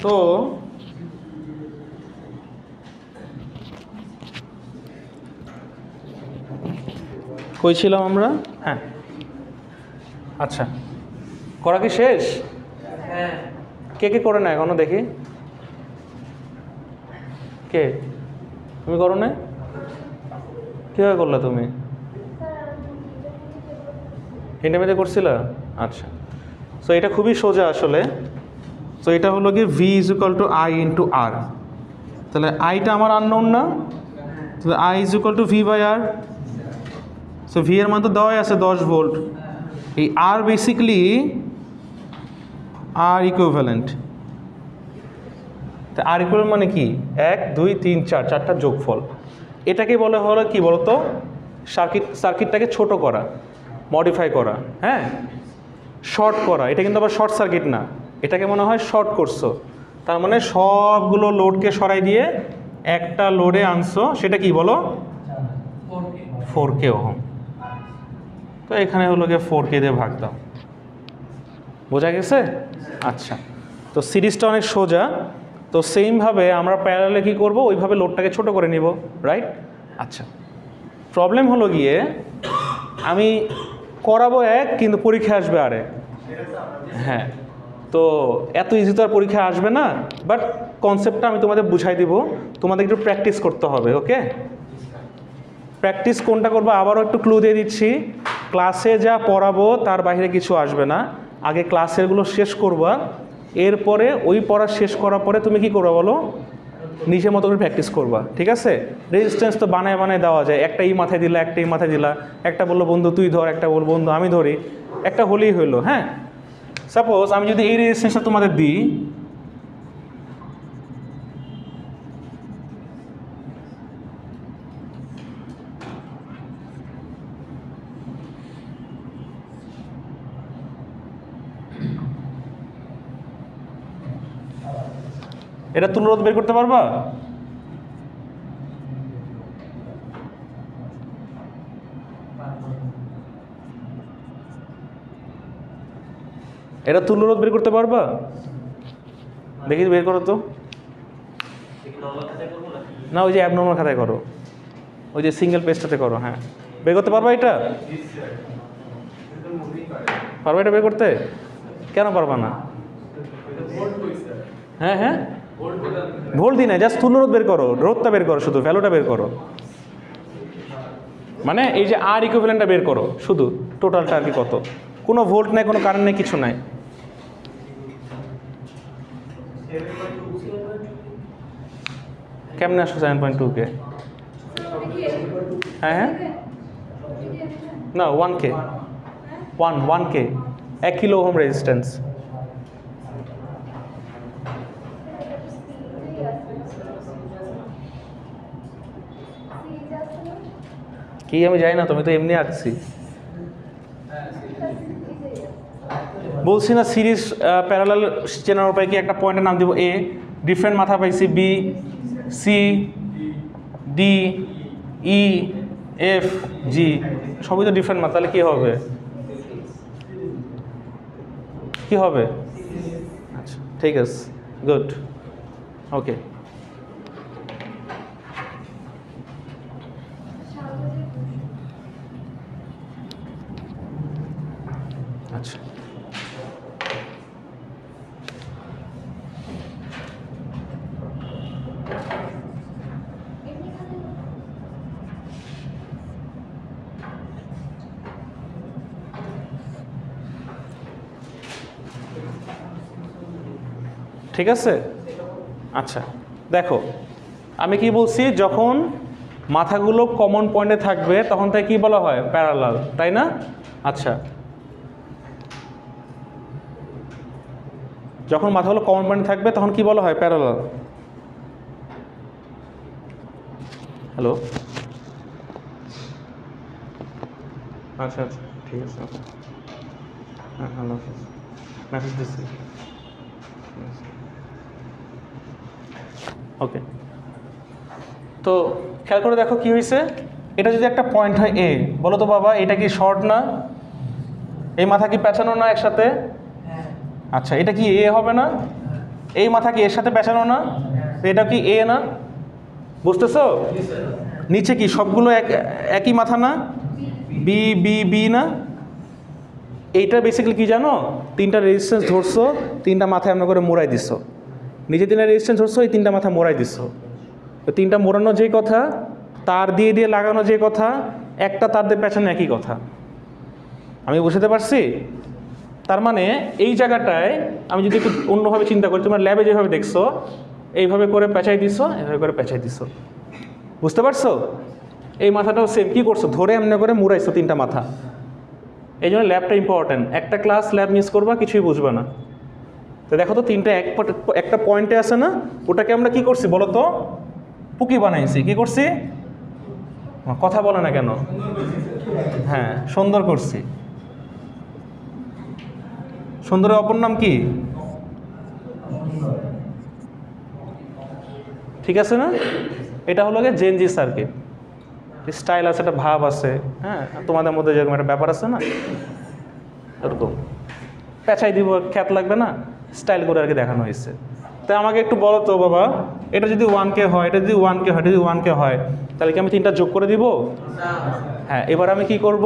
তো কই ছিলাম আমরা? হ্যাঁ, আচ্ছা, করা কি শেষ? হ্যাঁ। কে কে করে না এখনো দেখি? কে? তুমি করো না? কীভাবে করলা তুমি? ইন্টারমিডিয়েট করছিলা? আচ্ছা, সো এটা খুবই সোজা আসলে। সো এটা হলো কি V is equal to I into R. তাহলে আইটা আমার আননোন না, তাহলে I is equal to V by R. So V এর মান তো দেওয়াই আছে 10 ভোল্ট। এই আর বেসিক্যালি আর ইকুইভ্যালেন্ট। তা আর ইকুইভ্যালেন্ট মানে কি? 1 2 3 4, চারটা যোগফল। এটাকে বলে হলো কি বলতো, সার্কিটটাকে ছোট করা, মডিফাই করা, হ্যাঁ, শর্ট করা। এটা কিন্তু আবার শর্ট সার্কিট না, এটাকে মনে হয় শর্ট করছো। তার মানে সবগুলো লোডকে সরাই দিয়ে একটা লোডে আনছো, সেটা কি বলো? 4K ohm. তো এখানে হলো গিয়ে 4K দিয়ে ভাগ দাও। বোঝা গেছে? আচ্ছা, তো সিরিজটা অনেক সোজা। তো সেমভাবে আমরা প্যারালালে কী করবো, ওইভাবে লোডটাকে ছোট করে নিব, রাইট? আচ্ছা, প্রবলেম হলো গিয়ে আমি করাবো এক, কিন্তু পরীক্ষা আসবে আরেক। হ্যাঁ, তো এত ইজি তো আর পরীক্ষা আসবে না, বাট কনসেপ্টটা আমি তোমাদের বুঝাই দিব। তোমাদের একটু প্র্যাকটিস করতে হবে, ওকে? প্র্যাকটিস কোনটা করবো আবারও একটু ক্লু দিয়ে দিচ্ছি। ক্লাসে যা পড়াবো তার বাইরে কিছু আসবে না। আগে ক্লাসেরগুলো শেষ করবা, এরপরে ওই পড়া শেষ করার পরে তুমি কি করবা বলো? নিজের মতো করে প্র্যাকটিস করবা, ঠিক আছে? রেজিস্ট্যান্স তো বানায় বানায় দেওয়া যায়। একটা এই মাথায় দিলা, একটা এই মাথায় দিলা, একটা বললো বন্ধু তুই ধর, একটা বললো বন্ধু আমি ধরি, একটা হলেই হইলো। হ্যাঁ, সাপোজ আমি যদি এই রেজিস্ট্যান্সটা তোমাদের দিই, এটা তুলরোধ বের করতে পারবা? এটা তুলরোধ বের করতে পারবা? দেখি বের করো তো। না, ওই যে অ্যাবনর্মাল খাতায় করো, ওই যে সিঙ্গেল পেজটাতে করো। হ্যাঁ, বের করতে পারবা এটা? পারবা এটা বের করতে? কেন পারবা না? হ্যাঁ হ্যাঁ, ভোল্ট দিই না, জাস্ট তুলরোধ বের করো, রোধটা বের করো, শুধু ভ্যালুটা বের করো। মানে এই যে আর ইকুইভ্যালেন্টটা বের করো, শুধু টোটালটা আর কি কত। কোনো ভোল্ট নাই, কোনো কারেন্ট নেই, কিছু নাই। কেমনে আসো 7.2K? হ্যাঁ হ্যাঁ, না 1K, 1K, 1 kilo ohm resistance. কি আমি জানি না, তুমি তো এমনি আঁকছি। বলছি না সিরিজ প্যারালাল চেনার উপায় কি, একটা পয়েন্টের নাম দিব এ, ডিফারেন্ট মাথা পাইছি বি, সি, ডি, ই, এফ, জি, সবই তো ডিফারেন্ট মাথা। তাহলে কী হবে? কি হবে? আচ্ছা, ঠিক আছে, গুড, ওকে। আচ্ছা, ঠিক আছে। আচ্ছা, দেখো আমি কি বলছি, যখন মাথাগুলো কমন পয়েন্টে থাকবে তখন তাই কি বলা হয়? প্যারালাল, তাই না? আচ্ছা, যখন মাথাগুলো কমন পয়েন্টে থাকবে তখন কি বলা হয়? প্যারালাল। হ্যালো, আচ্ছা আচ্ছা, ঠিক আছে, হ্যাঁ, আল্লাহ হাফিজ। মেসেজ দিচ্ছি। ওকে, তো খেয়াল করে দেখো কি হয়েছে। এটা যদি একটা পয়েন্ট হয় এ, বলো তো বাবা এটা কি শর্ট না? এই মাথা কি পেঁচানো না একসাথে? আচ্ছা, এটা কি এ হবে না? এই মাথা কি এর সাথে পেঁচানো না? এটা কি এ না? বুঝতেছো? নিচে কি সবগুলো একই মাথা না? বি বি বি না? এইটা বেসিক্যালি কি জানো, তিনটা রেজিস্ট্যান্স ধরছো, তিনটা মাথায় আমরা করে মোড়াই দিছো। নিজে তিনটা রেজিস্ট্যান্স ধরছো, এই তিনটা মাথা মোড়াই দিছো। তো তিনটা মোড়ানো যে কথা, তার দিয়ে দিয়ে লাগানো যে কথা, একটা তার দিয়ে পেছানো একই কথা। আমি বুঝতে পারছি? তার মানে এই জায়গাটায় আমি যদি একটু অন্যভাবে চিন্তা করি, তোমরা ল্যাবে যেভাবে দেখছো এইভাবে করে পেঁচাই দিছো, এভাবে করে পেঁচাই দিছো, বুঝতে পারছো? এই মাথাটাও সেম, কী করছো, ধরে এমনি করে মুড়াইছো তিনটা মাথা। এই জন্য ল্যাবটা ইম্পর্ট্যান্ট। একটা ক্লাস ল্যাব মিস করবা, কিছুই বুঝবে না। তো দেখো তো তিনটা একটা পয়েন্টে আছে না, ওটাকে আমরা কি করছি বলো তো, পুকি বানাইছি। কি করছি? কথা বলে না কেন? হ্যাঁ, সুন্দর করছি। সুন্দরের অপর নাম কি? ঠিক আছে না? এটা হলো গিয়ে জেনজি সার্কিট। স্টাইল আছে, একটা ভাব আছে, হ্যাঁ, তোমাদের মধ্যে যেরকম একটা ব্যাপার আছে না, এরকম পেঁচাই দিব, খ্যাত লাগবে না, স্টাইল করে আর কি দেখানো হয়েছে। তাই আমাকে একটু বলো তো বাবা, এটা যদি 1K হয়, এটা যদি 1K হয়, এটা যদি 1K হয়, তাহলে কি আমি তিনটা যোগ করে দিব? হ্যাঁ, এবার আমি কি করব,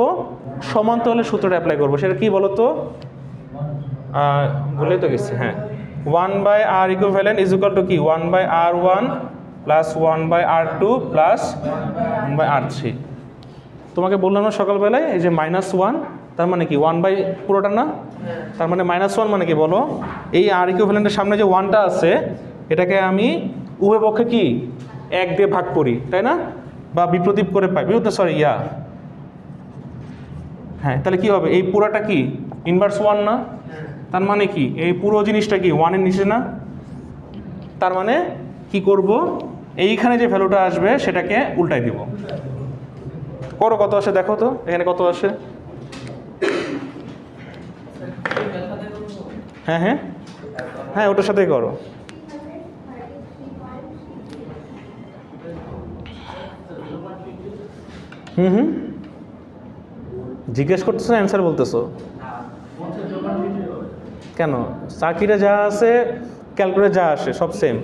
সমান্তরালের সূত্রটা অ্যাপ্লাই করবো। সেটা কি বলো তো? বলেই তো গেছি, হ্যাঁ, 1/r equivalent is equal two কি, 1/r1 plus 1/r2 plus 1/r3। তোমাকে বললাম না সকালবেলায়, এই যে -1, তার মানে কি 1 বাই পুরোটা না? তার মানে -1 মানে কি বলো? এই আর ইকুইভ্যালেন্টের সামনে যে 1টা আছে, এটাকে আমি উভয় পক্ষে কি 1 দিয়ে ভাগ করি, তাই না? বা বিপ্রতীপ করে পাই, হ্যাঁ, তাহলে কি হবে, এই পুরোটা কি ইনভার্স 1 না? তার মানে কি এই পুরো জিনিসটা কি 1 এর নিচে না? তার মানে কি করব, এইখানে যে ভ্যালুটা আসবে সেটাকে উল্টাই দিব। করো, কত আসে দেখো তো, এখানে কত আসে? হ্যাঁ হ্যাঁ হ্যাঁ, ওটার সাথেই করো। হুম, জিজ্ঞেস করতেছো না অ্যান্সার বলতেছো? কেন, সার্কিটে যা আছে ক্যালকুলেটরে যা আসে সব সেম।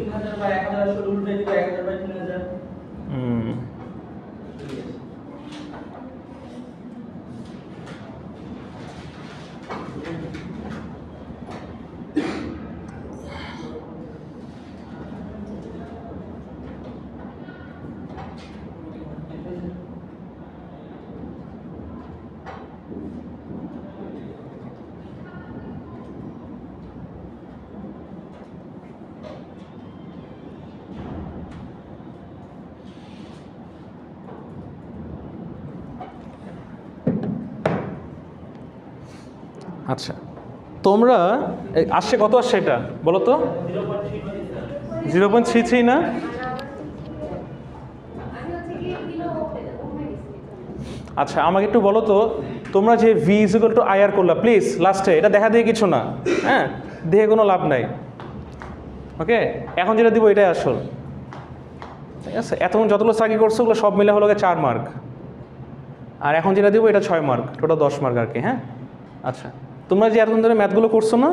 আচ্ছা, তোমরা আসছে কত আসছে এটা বলো তো? 0.33 না? আচ্ছা, আমাকে একটু বলো তো, তোমরা যে V ইকুয়াল টু IR করলা, প্লিজ লাস্টে এটা দেখা দিয়ে কিছু না, হ্যাঁ, দেখে কোনো লাভ নাই। ওকে, এখন যেটা দিব এটাই আসল, ঠিক আছে? এতক্ষণ যতগুলো সার্কিট করছো ওগুলো সব মিলে হলো 4 মার্ক, আর এখন যেটা দিব এটা 6 মার্ক, টোটাল 10 মার্ক আর কি। হ্যাঁ, আচ্ছা, তোমরা যে এতক্ষণ ধরে ম্যাথগুলো করছো না,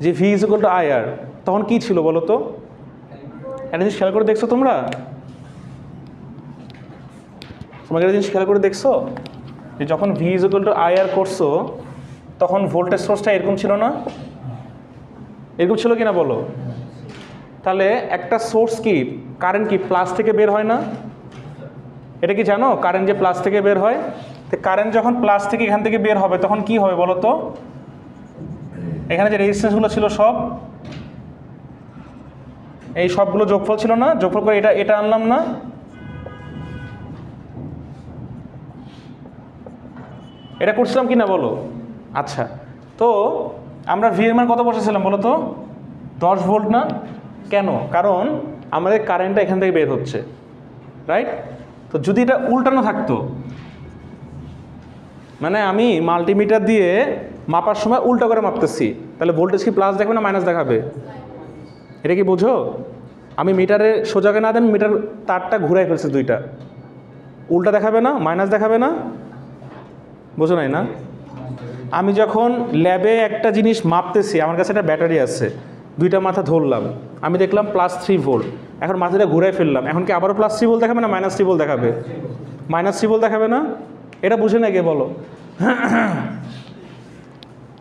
যে V ইকুয়াল টু IR, তখন কি ছিল বলো তো? একটা জিনিস খেয়াল করে দেখছো তোমরা? তোমাকে একটা জিনিস খেয়াল করে দেখছো যে যখন V ইকুয়াল টু IR করছো তখন ভোল্টেজ সোর্সটা এরকম ছিল না? এরকম ছিল কিনা বলো? তাহলে একটা সোর্স কি, কারেন্ট কি প্লাস থেকে বের হয় না? এটা কি জানো, কারেন্ট যে প্লাস থেকে বের হয়? তো কারেন্ট যখন প্লাস থেকে এখান থেকে বের হবে তখন কি হবে বলো তো? এখানে যে রেজিস্ট্যান্সগুলো ছিল সব, এই সবগুলো যোগফল ছিল না? যোগফল করে এটা আনলাম না? এটা করছিলাম কি না বলো? আচ্ছা, তো আমরা V এর মান কত বসেছিলাম বলো তো? 10 ভোল্ট না? কেন? কারণ আমাদের কারেন্টটা এখান থেকে বের হচ্ছে, রাইট? তো যদি এটা উল্টানো থাকতো, মানে আমি মাল্টিমিটার দিয়ে মাপার সময় উল্টা করে মাপতেছি, তাহলে ভোল্টেজ কি প্লাস দেখাবে না মাইনাস দেখাবে? এটা কি বোঝো? আমি মিটারে সোজাকে না দেন মিটার তারটা ঘুরাই ফেলছি দুইটা, উল্টা দেখাবে না মাইনাস দেখাবে না? বোঝো নাই না? আমি যখন ল্যাবে একটা জিনিস মাপতেছি, আমার কাছে একটা ব্যাটারি আছে, দুইটা মাথা ধরলাম, আমি দেখলাম +3 ভোল্ট, এখন মাথাটা ঘুরাই ফেললাম, এখন কি আবারও +3 ভোল্ট দেখাবে না -3 ভোল্ট দেখাবে? -3 ভোল্ট দেখাবে না? এটা বুঝে না কে বলো?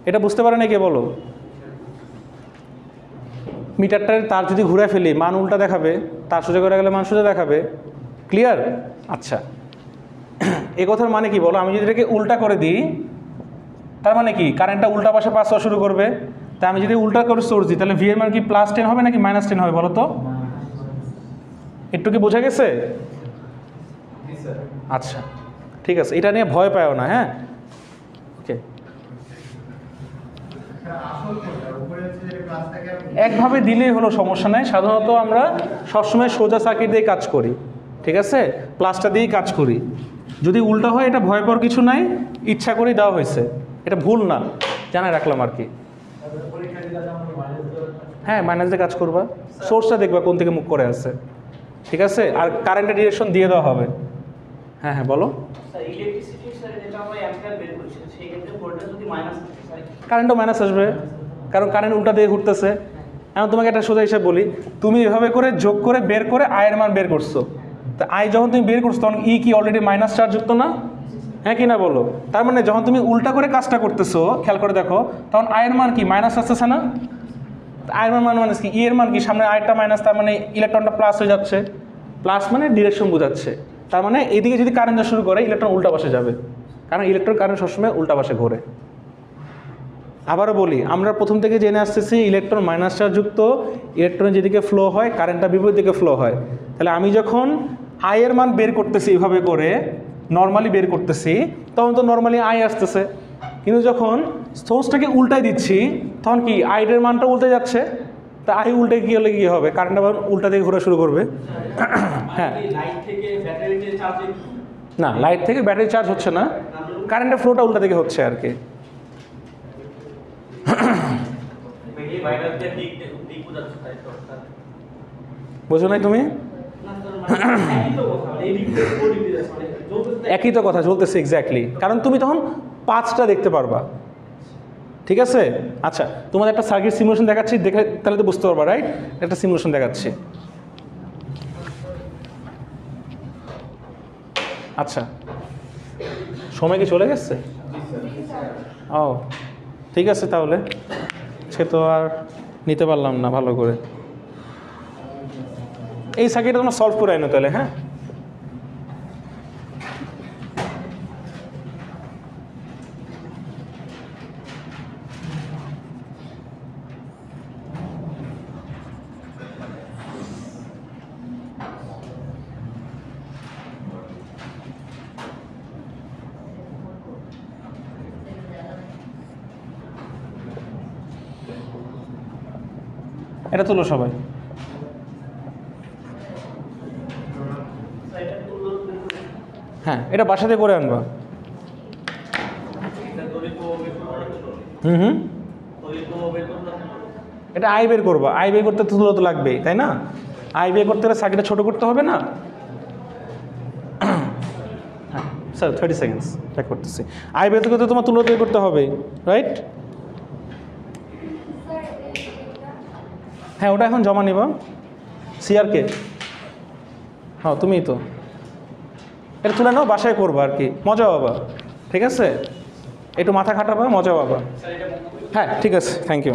এটা বুঝতে পারে না কে বলো? মিটারটার তার যদি ঘুরে ফেলি মান উল্টা দেখাবে, তার সোজা করে গেলে মান সোজা দেখাবে। ক্লিয়ার? আচ্ছা, এ কথার মানে কি বলো? আমি যদি এটাকে উল্টা করে দিই তার মানে কি কারেন্টটা উল্টা পাশে পাস হওয়া শুরু করবে। তাই আমি যদি উল্টা করে সোর্স দিই তাহলে ভি এর মান কি +10 হবে নাকি -10 হবে বলো তো? একটু কি বোঝা গেছে? আচ্ছা ঠিক আছে, এটা নিয়ে ভয় পাও না। হ্যাঁ ওকে, একভাবে দিলেই হলো, সমস্যা নাই। সাধারণত আমরা সবসময় সোজা সার্কিট দিয়ে কাজ করি, ঠিক আছে, প্লাসটা দিয়েই কাজ করি। যদি উল্টা হয় এটা ভয় পাওয়ার কিছু নাই, ইচ্ছা করেই দেওয়া হয়েছে, এটা ভুল না, জানাই রাখলাম আর কি। হ্যাঁ মাইনাস দিয়ে কাজ করবা, সোর্সটা দেখবা কোন থেকে মুখ করে আছে, ঠিক আছে, আর কারেন্টের ডিরেকশন দিয়ে দেওয়া হবে। হ্যাঁ হ্যাঁ বলো। কারেন্টও মাইনাস আসবে, কারণ কারেন্ট উল্টা দিয়ে ঘুরতেছে। এখন তোমাকে একটা সোজা হিসাব বলি, তুমি এভাবে করে যোগ করে বের করে আয়ের মান বের করছো, তা আয় যখন তুমি বের করছো তখন ই কি অলরেডি মাইনাস চার্জ যুক্ত না? হ্যাঁ কি না বলো? তার মানে যখন তুমি উল্টা করে কাজটা করতেছো, খেয়াল করে দেখো, তখন আয়ের মান কি মাইনাস আসতেছে না? আয়ের মান মানে কি, ই এর মান কি, সামনে আয়টা মাইনাস, তার মানে ইলেকট্রনটা প্লাস হয়ে যাচ্ছে, প্লাস মানে ডিরেকশন বোঝাচ্ছে। তার মানে এদিকে যদি কারেন্ট যা শুরু করে ইলেকট্রন উল্টা পাশে যাবে, কারণ ইলেকট্রন কারেন্ট সবসময় উল্টা পাশে ঘোরে। আবারও বলি, আমরা প্রথম থেকে জেনে আসতেছি ইলেকট্রন মাইনাস চার্জ যুক্ত, ইলেকট্রন যেদিকে ফ্লো হয় কারেন্টটা বিপরীত দিকে ফ্লো হয়। তাহলে আমি যখন আয়ের মান বের করতেছি এইভাবে করে নর্মালি বের করতেছি, তখন তো নর্মালি আয় আসতেছে, কিন্তু যখন সোর্সটাকে উল্টাই দিচ্ছি তখন কি আয়ের মানটা উল্টে যাচ্ছে, তা আয় উল্টে কী হলে কী হবে, কারেন্ট আবার উল্টা দিকে ঘোরা শুরু করবে। হ্যাঁ না, লাইট থেকে ব্যাটারি চার্জ হচ্ছে না, কারেন্টের ফ্লোটা উল্টা দিকে হচ্ছে আর কি। বুঝো নাই তুমি? একই তো কথা চলতেছে এক্স্যাক্টলি, কারণ তুমি তখন 5টা দেখতে পারবা, ঠিক আছে। আচ্ছা তোমাদের একটা সার্কিট সিমুলেশন দেখাচ্ছি, দেখে তাহলে তো বুঝতে পারবা, রাইট? একটা সিমুলেশন দেখাচ্ছি। আচ্ছা সময় কি চলে গেছে? ও ঠিক আছে, তাহলে সে তো আর নিতে পারলাম না ভালো করে। এই সার্কিটটা তোমরা সলভ করে আনো তাহলে। হ্যাঁ এটা তুলো সবাই। হ্যাঁ এটা বাসাতে করে আনবা। হুম, এটা আই বের করবা, আই বের করতে তুলো তো লাগবেই, তাই না? আই বের করতে হলে সার্কিটটা ছোটো করতে হবে না? হ্যাঁ স্যার 30 সেকেন্ডস চেক করতেছি। আই বের করতে তোমার তুলো বের করতে হবে, রাইট? হ্যাঁ ওটা এখন জমা নিবা। সিআরকে, হ্যাঁ তুমিই তো, এটা তুলে নাও, বাসায় করবা আর কি, মজা পাবা, ঠিক আছে? একটু মাথা খাটাবা, মজা পাবা। হ্যাঁ ঠিক আছে, থ্যাংক ইউ।